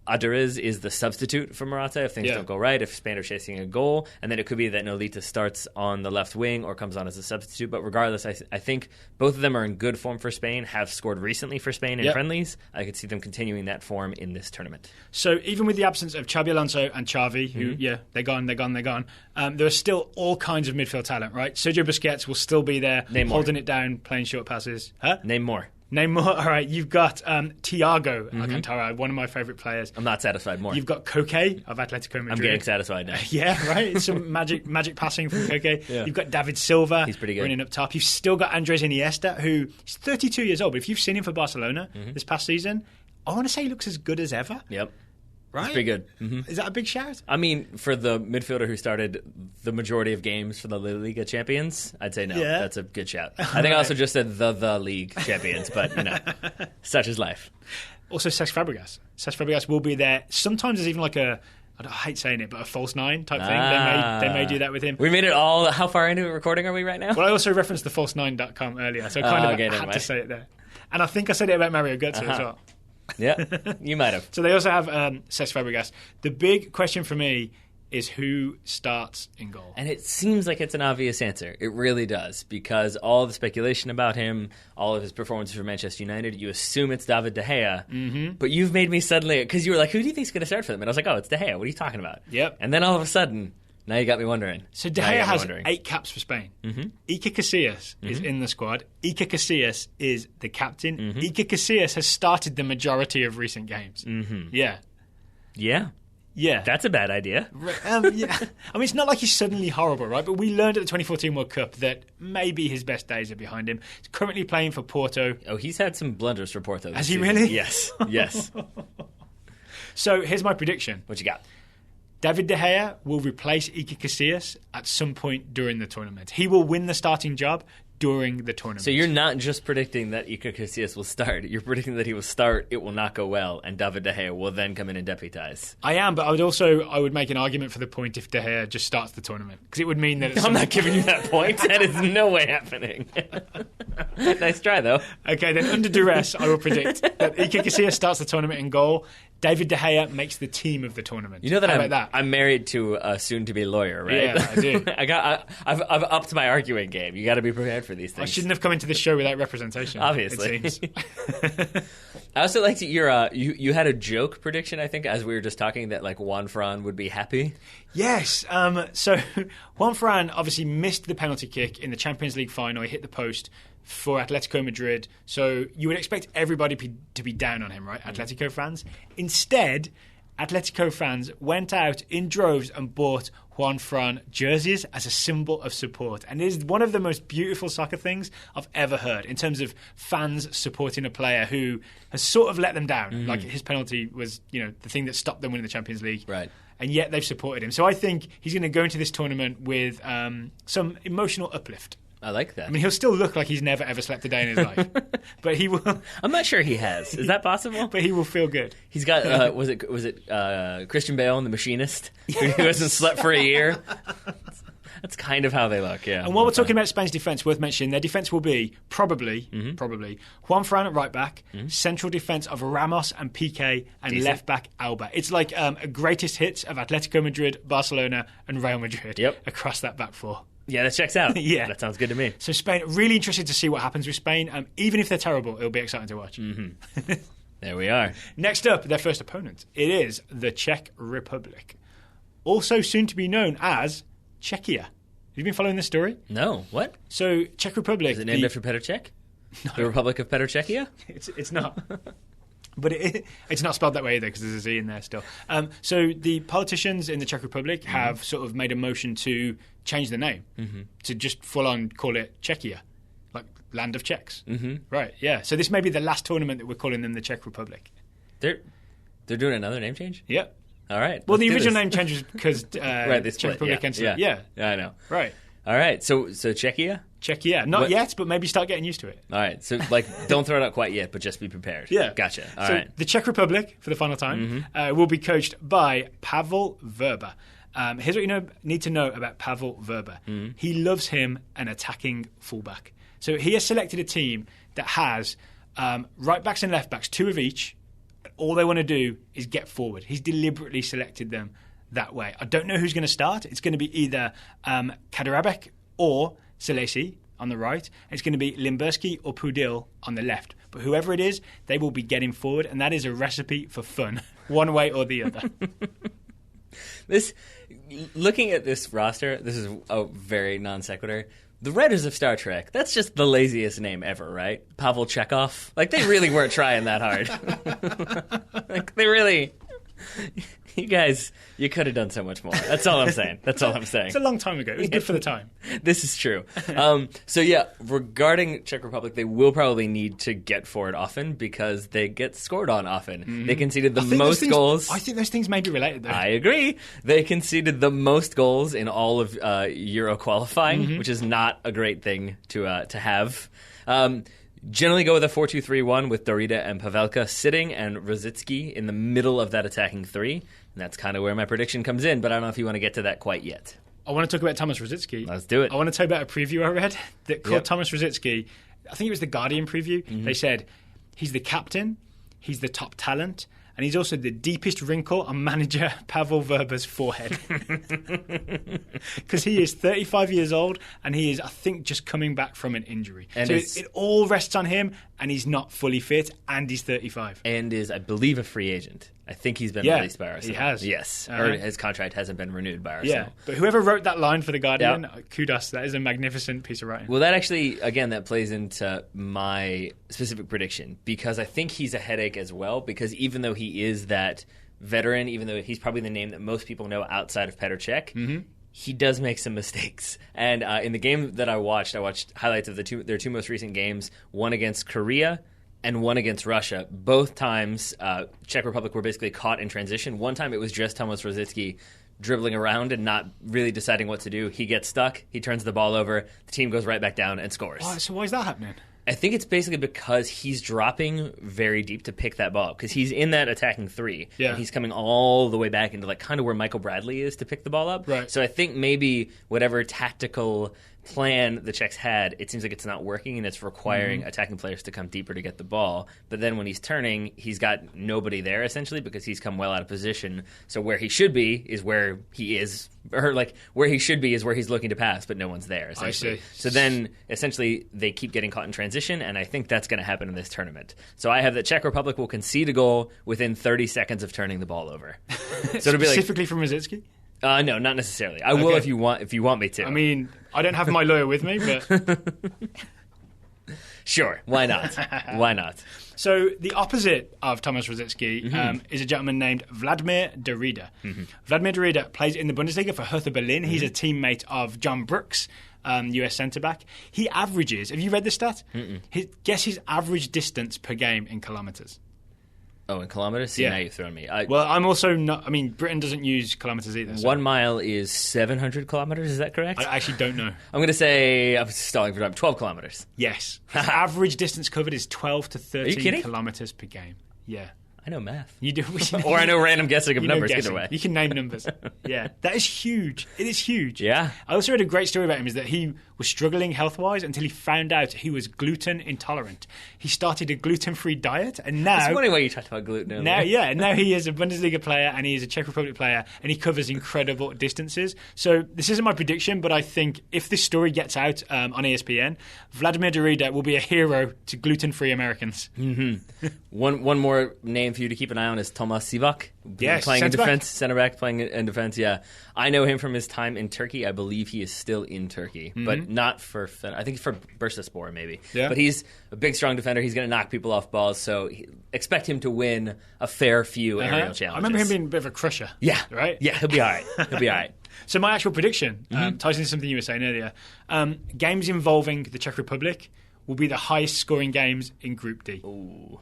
Aduriz is the substitute for Morata if things don't go right, if Spain are chasing a goal, and then it could be that Nolito starts on the left wing or comes on as a substitute. But regardless, I think both of them are in good form for Spain, have scored recently for Spain in friendlies. I could see them continuing that form in this tournament.
So even with the absence of Xabi Alonso and Xavi, who, they're gone, there are still all kinds of midfield talent, right? Sergio Busquets will still be there, holding it down, playing short passes.
Name more.
All right, you've got Thiago Alcantara, one of my favourite players.
I'm not satisfied more.
You've got Koke of Atletico Madrid.
I'm getting satisfied now.
Yeah, right? Some magic passing from Koke. Yeah. You've got David Silva.
He's pretty good.
Running up top. You've still got Andres Iniesta, who's 32 years old, but if you've seen him for Barcelona this past season, I want to say he looks as good as ever.
Yep.
Right?
It's pretty good.
Is that a big shout?
I mean, for the midfielder who started the majority of games for the La Liga champions, I'd say no. Yeah. That's a good shout. I think I also just said the league champions, but such is life.
Also, Cesc Fabregas. Cesc Fabregas will be there. Sometimes there's even like I hate saying it, but a false nine type thing. They may do that with him.
We made it all. How far into recording are we right now?
Well, I also referenced the false9.com earlier, so I kind of had to say it there. And I think I said it about Mario Götze as well.
Yeah, you might have.
So they also have Cesc Fabregas. The big question for me is who starts in goal.
And it seems like it's an obvious answer. It really does, because all the speculation about him, all of his performances for Manchester United, you assume it's David De Gea. But you've made me suddenly, because you were like, who do you think's going to start for them? And I was like, oh, it's De Gea. What are you talking about?
Yep.
And then all of a sudden, now you got me wondering.
So De Gea has 8 caps for Spain. Iker Casillas is in the squad. Iker Casillas is the captain. Iker Casillas has started the majority of recent games. Yeah.
Yeah.
Yeah.
That's a bad idea.
Yeah. I mean, it's not like he's suddenly horrible, right? But we learned at the 2014 World Cup that maybe his best days are behind him. He's currently playing for Porto.
Oh, he's had some blunders for Porto.
Has he really?
Yes. Yes.
So here's my prediction.
What you got?
David De Gea will replace Iker Casillas at some point during the tournament. He will win the starting job during the tournament.
So you're not just predicting that Iker Casillas will start. You're predicting that he will start, it will not go well, and David De Gea will then come in and deputize.
I am, but I would make an argument for the point if De Gea just starts the tournament. Because it would mean that...
I'm not giving you that point. That is no way happening. Nice try, though.
Okay, then under duress, I will predict that Iker Casillas starts the tournament in goal. David De Gea makes the team of the tournament.
You know that I'm married to a soon-to-be lawyer, right?
Yeah, I do.
I've upped my arguing game. You got to be prepared for these things.
I shouldn't have come into this show without representation.
Obviously.
It seems.
I also liked you had a joke prediction, I think, as we were just talking, that like Juan Fran would be happy.
Yes. So Juan Fran obviously missed the penalty kick in the Champions League final. He hit the post for Atletico Madrid. So you would expect everybody to be down on him, right? Atletico fans. Instead, Atletico fans went out in droves and bought Juan Fran jerseys as a symbol of support. And it is one of the most beautiful soccer things I've ever heard in terms of fans supporting a player who has sort of let them down. Like his penalty was, the thing that stopped them winning the Champions League.
Right.
And yet they've supported him. So I think he's going to go into this tournament with some emotional uplift.
I like that.
I mean, he'll still look like he's never ever slept a day in his life, but he will.
I'm not sure he has. Is that possible?
But he will feel good.
He's got. Was it Christian Bale in The Machinist, who hasn't slept for a year? That's kind of how they look. Yeah.
And while we're talking about Spain's defence, worth mentioning, their defence will be probably Juan Fran at right back, central defence of Ramos and Piqué, and left back Alba. It's like a greatest hits of Atletico Madrid, Barcelona, and Real Madrid across that back four.
Yeah, that checks out.
Yeah.
That sounds good to me.
So Spain, really interested to see what happens with Spain. Even if they're terrible, it'll be exciting to watch.
There we are.
Next up, their first opponent. It is the Czech Republic. Also soon to be known as Czechia. Have you been following this story?
No. What?
So, Czech Republic...
Is it named after Petr Cech? No. The Republic of Petr Czechia?
It's not. But it's not spelled that way either because there's a Z in there still. So the politicians in the Czech Republic have sort of made a motion to change the name, to just full-on call it Czechia. like land of Czechs. Mm-hmm. Right, yeah. So this may be the last tournament that we're calling them the Czech Republic.
They're doing another name change?
Yeah.
All right.
Well, the original name change was because
right, they split.
Czech Republic
Yeah, I know.
Right.
All right. So Czechia?
Czechia. Not yet, but maybe start getting used to it.
All right. So, don't throw it out quite yet, but just be prepared.
Yeah.
Gotcha. All
so
right.
The Czech Republic, for the final time, will be coached by Pavel Vrba. Here's what you need to know about Pavel Vrba. He loves him an attacking fullback. So he has selected a team that has right backs and left backs, 2 of each. All they want to do is get forward. He's deliberately selected them that way. I don't know who's going to start. It's going to be either Kaderabek or Selesi on the right. It's going to be Limberski or Pudil on the left. But whoever it is, they will be getting forward, and that is a recipe for fun, one way or the other.
Looking at this roster, this is a very non sequitur. The Writers of Star Trek, that's just the laziest name ever, right? Pavel Chekhov. They really weren't trying that hard. They really... You guys, you could have done so much more. That's all I'm saying. It's
a long time ago. It was good for the time.
This is true. So yeah, regarding Czech Republic, they will probably need to get forward often because they get scored on often. Mm-hmm. They conceded the most goals.
I think those things may be related, though.
I agree. They conceded the most goals in all of Euro qualifying, which is not a great thing to have. Generally go with a 4-2-3-1 with Dorida and Pavelka sitting and Rosicki in the middle of that attacking 3. And that's kind of where my prediction comes in, but I don't know if you want to get to that quite yet.
I want to talk about Thomas Rosicki.
Let's do it.
I want to tell you about a preview I read that called Thomas Rosicki. I think it was the Guardian preview. Mm-hmm. They said, he's the captain, he's the top talent, and he's also the deepest wrinkle on manager Pavel Vrba's forehead. Because he is 35 years old, and he is, I think, just coming back from an injury. And so it all rests on him, and he's not fully fit, and he's 35.
And is, I believe, a free agent. I think he's been released by Arsenal.
He has.
Yes. Or his contract hasn't been renewed by Arsenal.
Yeah, but whoever wrote that line for The Guardian, kudos. That is a magnificent piece of writing.
Well, that actually, again, that plays into my specific prediction because I think he's a headache as well because even though he is that veteran, even though he's probably the name that most people know outside of Petr Cech, he does make some mistakes. And in the game that I watched highlights of their 2 most recent games, one against Korea and one against Russia. Both times, Czech Republic were basically caught in transition. One time it was just Tomas Rosicki dribbling around and not really deciding what to do. He gets stuck, he turns the ball over, the team goes right back down and scores.
So why is that happening?
I think it's basically because he's dropping very deep to pick that ball up because he's in that attacking 3.
Yeah.
And he's coming all the way back into kind of where Michael Bradley is to pick the ball up.
Right.
So I think maybe whatever tactical plan the Czechs had, it seems like it's not working and it's requiring attacking players to come deeper to get the ball. But then when he's turning, he's got nobody there essentially because he's come well out of position. So where he should be is where he is, or where he should be is where he's looking to pass, but no one's there essentially.
I see.
So then essentially they keep getting caught in transition, and I think that's going to happen in this tournament. So I have that Czech Republic will concede a goal within 30 seconds of turning the ball over. So it'll be
specifically from Rosicki?
No, not necessarily. I will if you want me to.
I mean, I don't have my lawyer with me, but
sure, why not? Why not?
So the opposite of Thomas Rosicki is a gentleman named Vladimir Dorida. Vladimir Dorida plays in the Bundesliga for Hertha Berlin. He's a teammate of John Brooks, US centre-back. He averages, have you read the stat? Guess his average distance per game in kilometres.
Oh, in kilometers? See, now you've thrown me.
Well, I'm also not... I mean, Britain doesn't use kilometres either. So.
1 mile is 700 kilometers, is that correct?
I actually don't know.
I'm going to say... I'm stalling for time. 12 kilometers.
Yes. His average distance covered is 12 to 13 kilometres per game. Yeah.
I know math.
You do.
Or I know random guessing of numbers, either way.
You can name numbers. Yeah. That is huge. It is huge.
Yeah.
I also read a great story about him is that he was struggling health-wise until he found out he was gluten intolerant. He started a gluten-free diet, and now...
That's funny why you talked about gluten earlier.
Now he is a Bundesliga player, and he is a Czech Republic player, and he covers incredible distances. So this isn't my prediction, but I think if this story gets out on ESPN, Vladimir Dorida will be a hero to gluten-free Americans.
One more name for you to keep an eye on is Tomas Sivak.
Yes,
playing in defense, centre back, playing in defense. Yeah, I know him from his time in Turkey. I believe he is still in Turkey, but not for. I think for Bursaspor maybe.
Yeah.
But he's a big, strong defender. He's going to knock people off balls. So expect him to win a fair few aerial challenges.
I remember him being a bit of a crusher.
Yeah,
right.
Yeah, he'll be all right. He'll be all right.
So my actual prediction ties into something you were saying earlier. Games involving the Czech Republic will be the highest scoring games in Group D.
Ooh.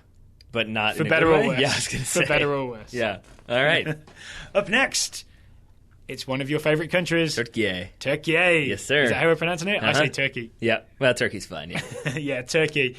But not
for
in
better or
way?
worse.
Yeah, I was going to say.
For better or worse.
Yeah. All right.
Up next, it's one of your favourite countries.
Turkey.
Turkey.
Yes, sir.
Is that how we're pronouncing it? I say Turkey.
Yeah. Well, Turkey's fine, yeah.
Yeah, Turkey,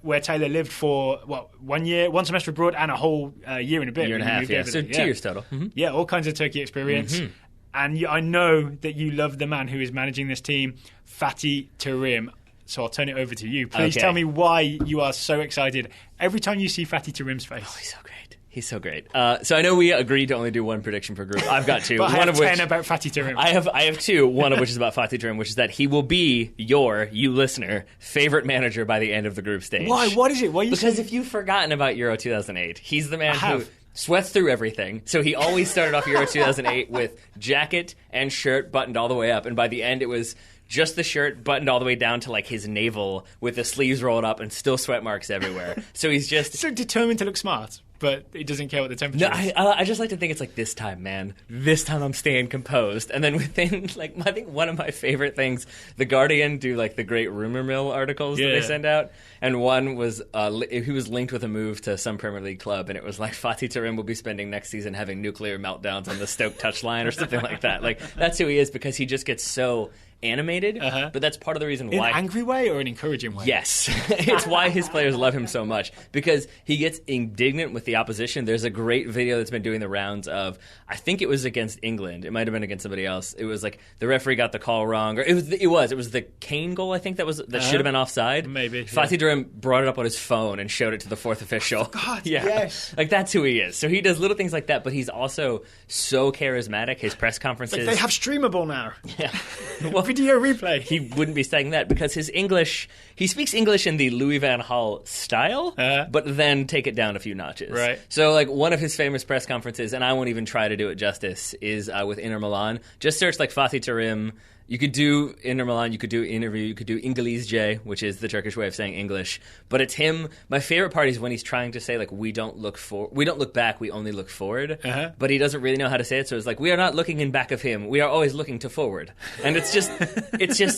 where Taylor lived for, 1 year, 1 semester abroad, and a whole year and a bit.
Year and a half, yeah. So 2 years total. Mm-hmm.
Yeah, all kinds of Turkey experience. Mm-hmm. And I know that you love the man who is managing this team, Fatih Terim. So I'll turn it over to you. Please tell me why you are so excited every time you see Fatih Terim's face.
Oh, he's so great. He's so great. So I know we agreed to only do one prediction per group. I've got 2.
But
one
I have
of
10
which
about Fatih Terim.
I have 2. One of which is about Fatih Terim, which is that he will be you listener, favorite manager by the end of the group stage.
Why? What is it? Why are you
Because
saying?
if you've forgotten about Euro 2008, he's the man who sweats through everything. So he always started off Euro 2008 with jacket and shirt buttoned all the way up, and by the end it was just the shirt buttoned all the way down to like his navel with the sleeves rolled up and still sweat marks everywhere. So he's just
so determined to look smart, but he doesn't care what the temperature is.
I just like to think it's like, this time, man. This time I'm staying composed. And then within, like, I think one of my favorite things, The Guardian do like the great rumor mill articles that they send out. And one was, he was linked with a move to some Premier League club, and it was like, Fatih Terim will be spending next season having nuclear meltdowns on the Stoke touchline or something like that. Like, that's who he is, because he just gets so animated, but that's part of the reason why.
In an angry way or an encouraging way?
Yes. It's why his players love him so much, because he gets indignant with the opposition. There's a great video that's been doing the rounds of, I think it was against England. It might have been against somebody else. It was like the referee got the call wrong, or it was the Kane goal, I think, that should have been offside.
Maybe.
Fatih Terim brought it up on his phone and showed it to the 4th official.
God,
yeah.
yes.
Like, that's who he is. So he does little things like that, but he's also so charismatic. His press conferences.
Like, they have streamable now.
Yeah. Well,
video replay.
He wouldn't be saying that because his English, he speaks English in the Louis van Gaal style, but then take it down a few notches.
Right.
So, like, one of his famous press conferences, and I won't even try to do it justice, is with Inter Milan. Just search, like, Fatih Terim. You could do Inter Milan, you could do interview, you could do İngilizce, which is the Turkish way of saying English. But it's him. My favorite part is when he's trying to say, like, we don't look back, we only look forward. But he doesn't really know how to say it, so it's like, we are not looking in back of him, we are always looking to forward. And it's just,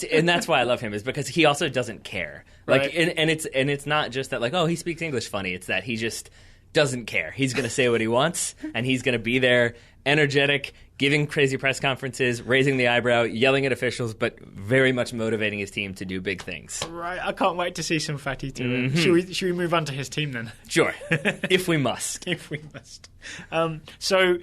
and that's why I love him, is because he also doesn't care. Like,
right.
and it's not just that, like, oh, he speaks English funny. It's that he just doesn't care. He's going to say what he wants, and he's going to be there, energetic, giving crazy press conferences, raising the eyebrow, yelling at officials, but very much motivating his team to do big things.
Right, I can't wait to see some Fatih Terim. Should we move on to his team then?
Sure, if we must.
If we must. So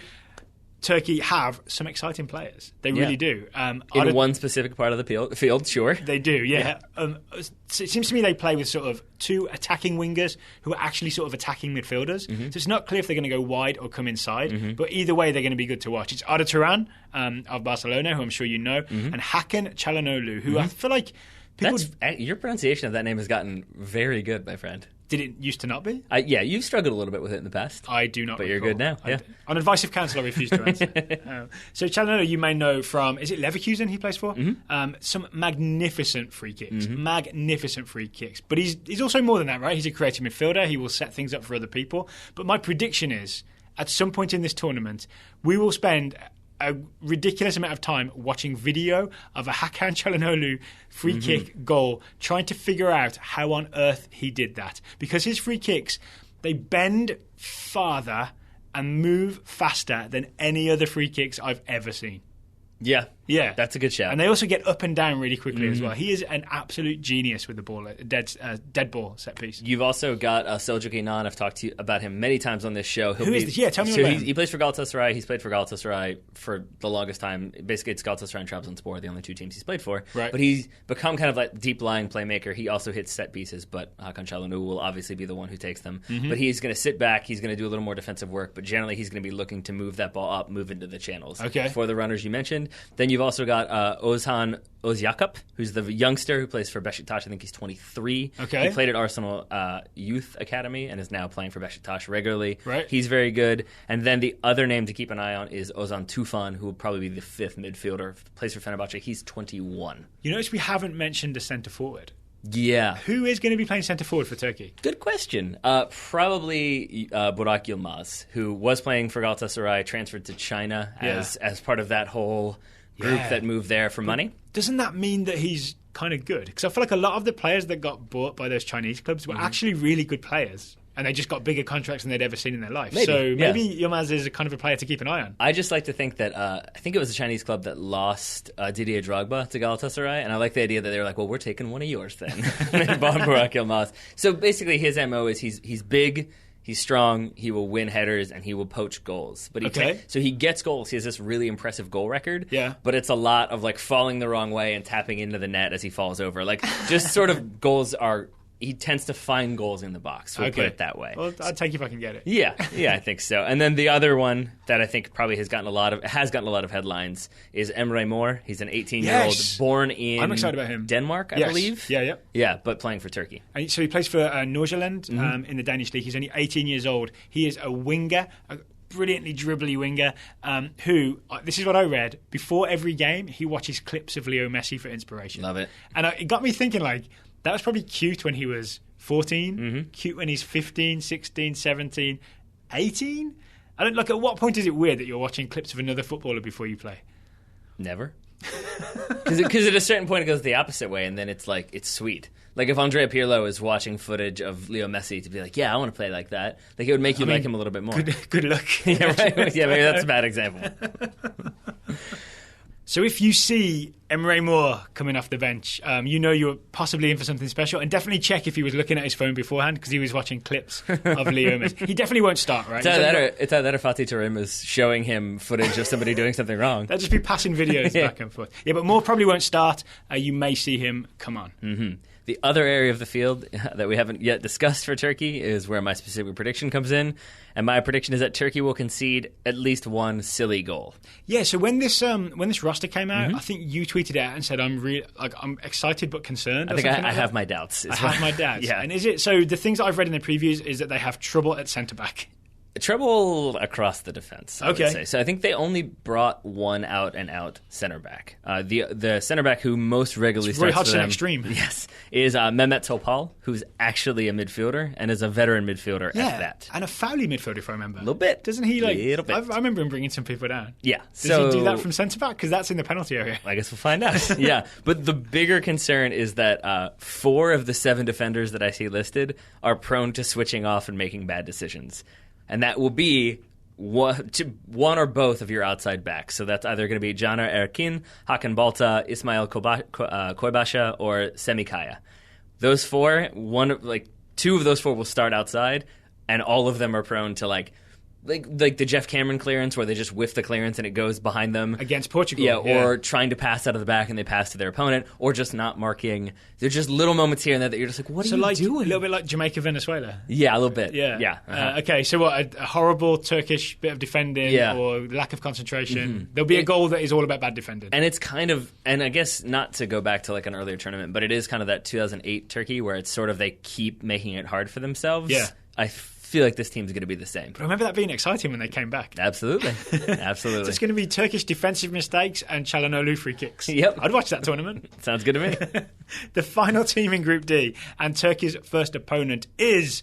Turkey have some exciting players. They really do.
In one specific part of the field, sure.
They do, yeah. It seems to me they play with sort of 2 attacking wingers who are actually sort of attacking midfielders. So it's not clear if they're going to go wide or come inside. But either way, they're going to be good to watch. It's Arda Turan of Barcelona, who I'm sure you know, and Hakan Çalhanoğlu, who I feel like people...
Your pronunciation of that name has gotten very good, my friend.
Did it used to not be?
Yeah, you've struggled a little bit with it in the past.
I do not.
But
recall.
You're good now. Yeah.
On advice of counsel, I refuse to answer. So Çalhanoğlu, you may know from, is it Leverkusen he plays for? Some magnificent free kicks. Magnificent free kicks. But he's also more than that, right? He's a creative midfielder. He will set things up for other people. But my prediction is, at some point in this tournament, we will spend a ridiculous amount of time watching video of a Hakan Çalhanoğlu free kick goal, trying to figure out how on earth he did that. Because his free kicks, they bend farther and move faster than any other free kicks I've ever seen.
Yeah.
Yeah.
That's a good shout.
And they also get up and down really quickly as well. He is an absolute genius with the ball, a dead ball set piece.
You've also got CZECH Inan. I've talked to you about him many times on this show.
Who is this? Yeah, tell me about him.
He plays for Galatasaray. He's played for Galatasaray for the longest time. Basically, it's Galatasaray and Trabzonspor, the only 2 teams he's played for.
Right.
But he's become kind of like deep-lying playmaker. He also hits set pieces, but Hakan Çalhanoğlu will obviously be the one who takes them. But he's going to sit back. He's going to do a little more defensive work, but generally he's going to be looking to move that ball up, move into the channels.
Okay.
For the runners you mentioned. Then you've also got Ozhan Özyakup, who's the youngster who plays for Beşiktaş. I think he's 23.
Okay.
He played at Arsenal Youth Academy and is now playing for Beşiktaş regularly.
Right.
He's very good. And then the other name to keep an eye on is Ozan Tufan, who will probably be the 5th midfielder. Plays for Fenerbahce. He's 21.
You notice we haven't mentioned a centre forward.
Yeah.
Who is going to be playing centre forward for Turkey?
Good question. Probably Burak Yilmaz, who was playing for Galatasaray, transferred to China as part of that whole group that moved there for money.
Doesn't that mean that he's kind of good. Because I feel like a lot of the players that got bought by those Chinese clubs were actually really good players. And they just got bigger contracts than they'd ever seen in their life. Maybe Yilmaz is a kind of a player to keep an eye on.
I just like to think that I think it was a Chinese club that lost Didier Drogba to Galatasaray, and I like the idea that they were like, well, we're taking one of yours then. And they bought Burak Yilmaz. So basically his MO is he's big, he's strong, he will win headers, and he will poach goals. But so he gets goals. He has this really impressive goal record.
Yeah.
But it's a lot of like falling the wrong way and tapping into the net as he falls over. Like just sort of goals are... He tends to find goals in the box. We'll put it that way.
Well, I'll take you if I can get it.
Yeah, I think so. And then the other one that I think probably has gotten a lot of headlines is Emre. He's an 18-year-old born in
I'm excited about him.
Denmark, I believe. Yeah, but playing for Turkey.
And so he plays for Nordsjælland in the Danish league. He's only 18 years old. He is a winger, a brilliantly dribbly winger, who, this is what I read, before every game, he watches clips of Leo Messi for inspiration.
Love it.
And it got me thinking, like, that was probably cute when he was 14, cute when he's 15, 16, 17, 18. I don't like. At what point is it weird that you're watching clips of another footballer before you play?
Never. Because at a certain point it goes the opposite way, and then it's like it's sweet. Like if Andrea Pirlo is watching footage of Leo Messi to be like, yeah, I want to play like that. Like it would make you like him a little bit more.
Good luck.
Yeah, right. Yeah, maybe that's a bad example.
So if you see Emre coming off the bench, you know you're possibly in for something special. And definitely check if he was looking at his phone beforehand because he was watching clips of Leo Messi. He definitely won't start, right?
It's either that or Fatih Terim is showing him footage of somebody doing something wrong.
They'll just be passing videos back and forth. Yeah, but Moore probably won't start. You may see him come on.
Mm-hmm. The other area of the field that we haven't yet discussed for Turkey is where my specific prediction comes in. And my prediction is that Turkey will concede at least one silly goal.
Yeah, so when this roster came out, I think you tweeted out and said, I'm excited but concerned.
I think I have my doubts.
I have my doubts.
Yeah.
And is it, so the things that I've read in the previews is that they have trouble at centre-back.
Trouble across the defense, I would say.
Okay.
So I think they only brought one out-and-out center back. The center back who most regularly starts for them,
extreme.
Yes, is Mehmet Topal, who's actually a midfielder and is a veteran midfielder at that.
And a Fowley midfielder, if I remember.
A little bit.
Doesn't he?
Little bit.
I remember him bringing some people down.
Yeah.
Does he do that from centre-back? Because that's in the penalty area.
I guess we'll find out. Yeah. But the bigger concern is that 4 of the 7 defenders that I see listed are prone to switching off and making bad decisions. And that will be one or both of your outside backs. So that's either going to be Caner Erkin, Hakan Balta, Ismail Koybasha, or Semikaya. Those 4, 2 of those 4 will start outside, and all of them are prone to like the Jeff Cameron clearance where they just whiff the clearance and it goes behind them.
Against Portugal.
Yeah, or trying to pass out of the back and they pass to their opponent, or just not marking. There's just little moments here and there that you're just like, what are you doing?
A little bit like Jamaica, Venezuela.
Yeah, a little bit.
Yeah.
Uh-huh.
Okay, so what, a horrible Turkish bit of defending or lack of concentration. Mm-hmm. There'll be a goal that is all about bad defending.
And it's kind of, and I guess not to go back to like an earlier tournament, but it is kind of that 2008 Turkey where it's sort of they keep making it hard for themselves.
Yeah.
I feel like this team's going to be the same.
But I remember that being exciting when they came back.
Absolutely. Absolutely.
So it's going to be Turkish defensive mistakes and Çalhanoğlu free kicks.
Yep.
I'd watch that tournament.
Sounds good to me.
The final team in Group D and Turkey's first opponent is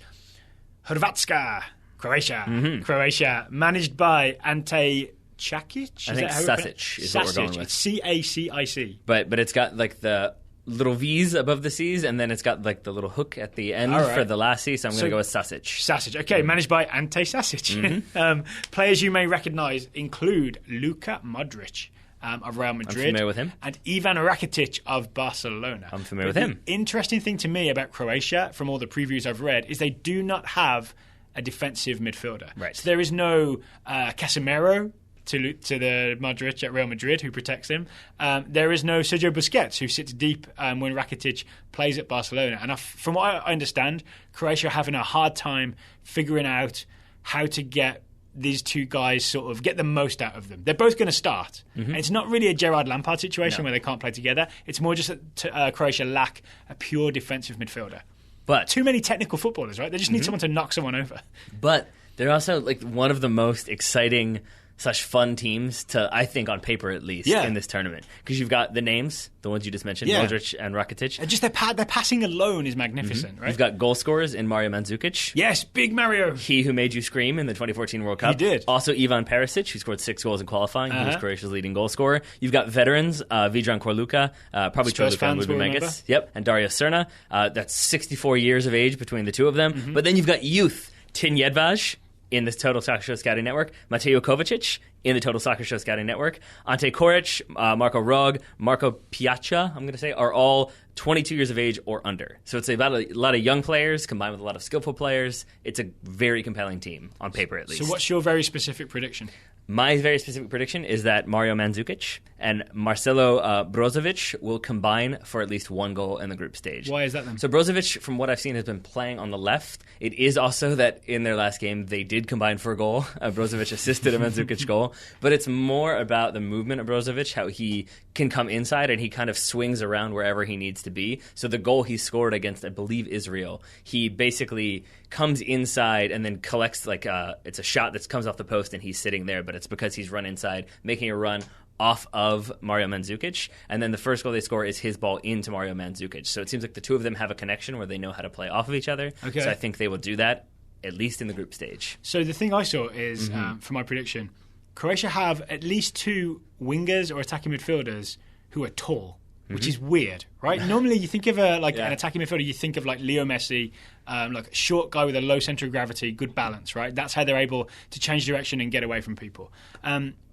Hrvatska, Croatia. Mm-hmm. Croatia, managed by Ante Čakić.
I think CZECH is what we're going with.
It's CACIC.
But it's got like the little V's above the C's, and then it's got like the little hook at the end for the last C, so I'm going to go with CZECH.
CZECH, okay, managed by Ante Čakić. Mm-hmm. Players you may recognise include Luka Modric of Real Madrid.
I'm familiar with him.
And Ivan Rakitic of Barcelona.
I'm familiar with him.
The interesting thing to me about Croatia, from all the previews I've read, is they do not have a defensive midfielder.
Right.
So there is no Casemiro to the Modric at Real Madrid, who protects him. There is no Sergio Busquets, who sits deep when Rakitic plays at Barcelona. And from what I understand, Croatia are having a hard time figuring out how to get these two guys sort of get the most out of them. They're both going to start. Mm-hmm. And it's not really a Gerard Lampard situation where they can't play together. It's more just that Croatia lack a pure defensive midfielder.
But
too many technical footballers, right? They just need someone to knock someone over.
But they're also like one of the most exciting fun teams to, I think, on paper at least, in this tournament. Because you've got the names, the ones you just mentioned, Modric and Rakitic.
And just their passing alone is magnificent, right?
You've got goal scorers in Mario Mandzukic.
Yes, big Mario.
He who made you scream in the 2014 World Cup.
He did.
Also Ivan Perisic, who scored 6 goals in qualifying. He was Croatia's leading goal scorer. You've got veterans, Vidran Korluka, probably Chorluka and Lubomegis. Yep, and Dario Srna. That's 64 years of age between the two of them. But then you've got youth, Tin Jedvaj in the Total Soccer Show Scouting Network, Mateo Kovacic in the Total Soccer Show Scouting Network, Ante Koric, Marco Rog, Marco Piaccia, I'm going to say, are all 22 years of age or under. So it's about a lot of young players combined with a lot of skillful players. It's a very compelling team, on paper at least.
So what's your very specific prediction?
My very specific prediction is that Mario Mandzukic and Marcelo Brozovic will combine for at least 1 goal in the group stage.
Why is that then?
So Brozovic, from what I've seen, has been playing on the left. It is also that in their last game, they did combine for a goal. Brozovic assisted a Mandzukic goal. But it's more about the movement of Brozovic, how he can come inside and he kind of swings around wherever he needs to be. So the goal he scored against, I believe, Israel, he basically comes inside and then collects, like, it's a shot that comes off the post and he's sitting there, but it's because he's run inside, making a run off of Mario Mandzukic, and then the first goal they score is his ball into Mario Mandzukic. So it seems like the two of them have a connection where they know how to play off of each other. Okay. So I think they will do that, at least in the group stage.
So the thing I saw is, for my prediction, Croatia have at least 2 wingers or attacking midfielders who are tall, which is weird, right? Normally you think of an attacking midfielder, you think of like Leo Messi, like a short guy with a low centre of gravity, good balance, right? That's how they're able to change direction and get away from people.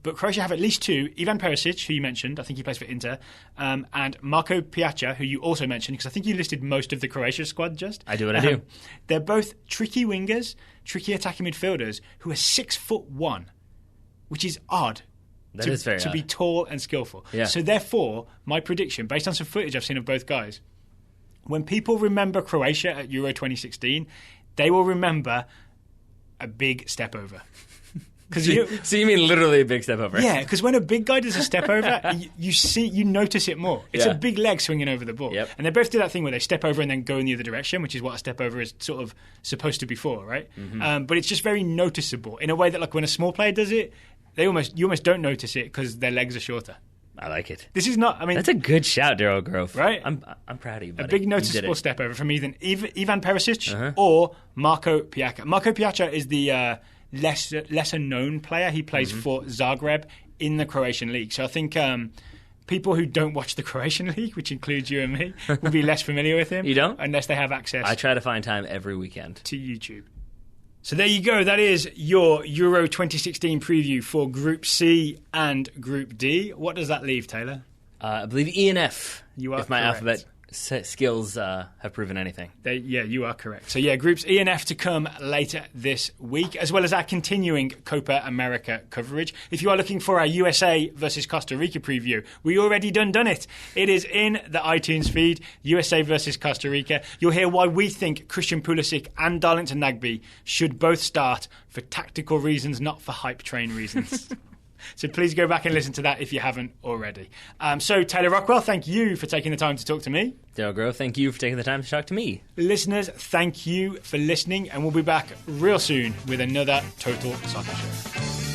But Croatia have at least 2, Ivan Perisic, who you mentioned, I think he plays for Inter, and Marco Piaccia, who you also mentioned, because I think you listed most of the Croatia squad just.
I do what I do.
They're both tricky wingers, tricky attacking midfielders, who are 6'1", which is odd.
That is very
to
odd.
be tall and skillful.
Yeah.
So therefore, my prediction, based on some footage I've seen of both guys, when people remember Croatia at Euro 2016, they will remember a big step over.
So you mean literally a big step over?
Yeah, because when a big guy does a step over, you notice it more. It's a big leg swinging over the ball.
Yep.
And they both do that thing where they step over and then go in the other direction, which is what a step over is sort of supposed to be for, right? But it's just very noticeable in a way that, like, when a small player does it, you almost don't notice it because their legs are shorter.
I like it.
This is not. I mean,
that's a good shout, Daryl Grove.
Right?
I'm proud of you, buddy.
A big noticeable step over from either Ivan Perisic or Marco Piaccia. Marco Piaccia is the lesser known player. He plays for Zagreb in the Croatian league. So I think people who don't watch the Croatian league, which includes you and me, will be less familiar with him.
You don't?
Unless they have access.
I try to find time every weekend
to YouTube. So there you go. That is your Euro 2016 preview for Group C and Group D. What does that leave, Taylor?
I believe E and F.
You are
if my
correct.
alphabet skills have proven anything.
Yeah, you are correct. So yeah, Groups E and F to come later this week, as well as our continuing Copa America coverage. If you are looking for our USA versus Costa Rica preview, we already done it. It is in the iTunes feed, USA versus Costa Rica. You'll hear why we think Christian Pulisic and Darlington Nagbe should both start for tactical reasons, not for hype train reasons. So please go back and listen to that if you haven't already. So Taylor Rockwell, thank you for taking the time to talk to me.
Daryl Grove, thank you for taking the time to talk to me.
Listeners, thank you for listening, and we'll be back real soon with another Total Soccer Show.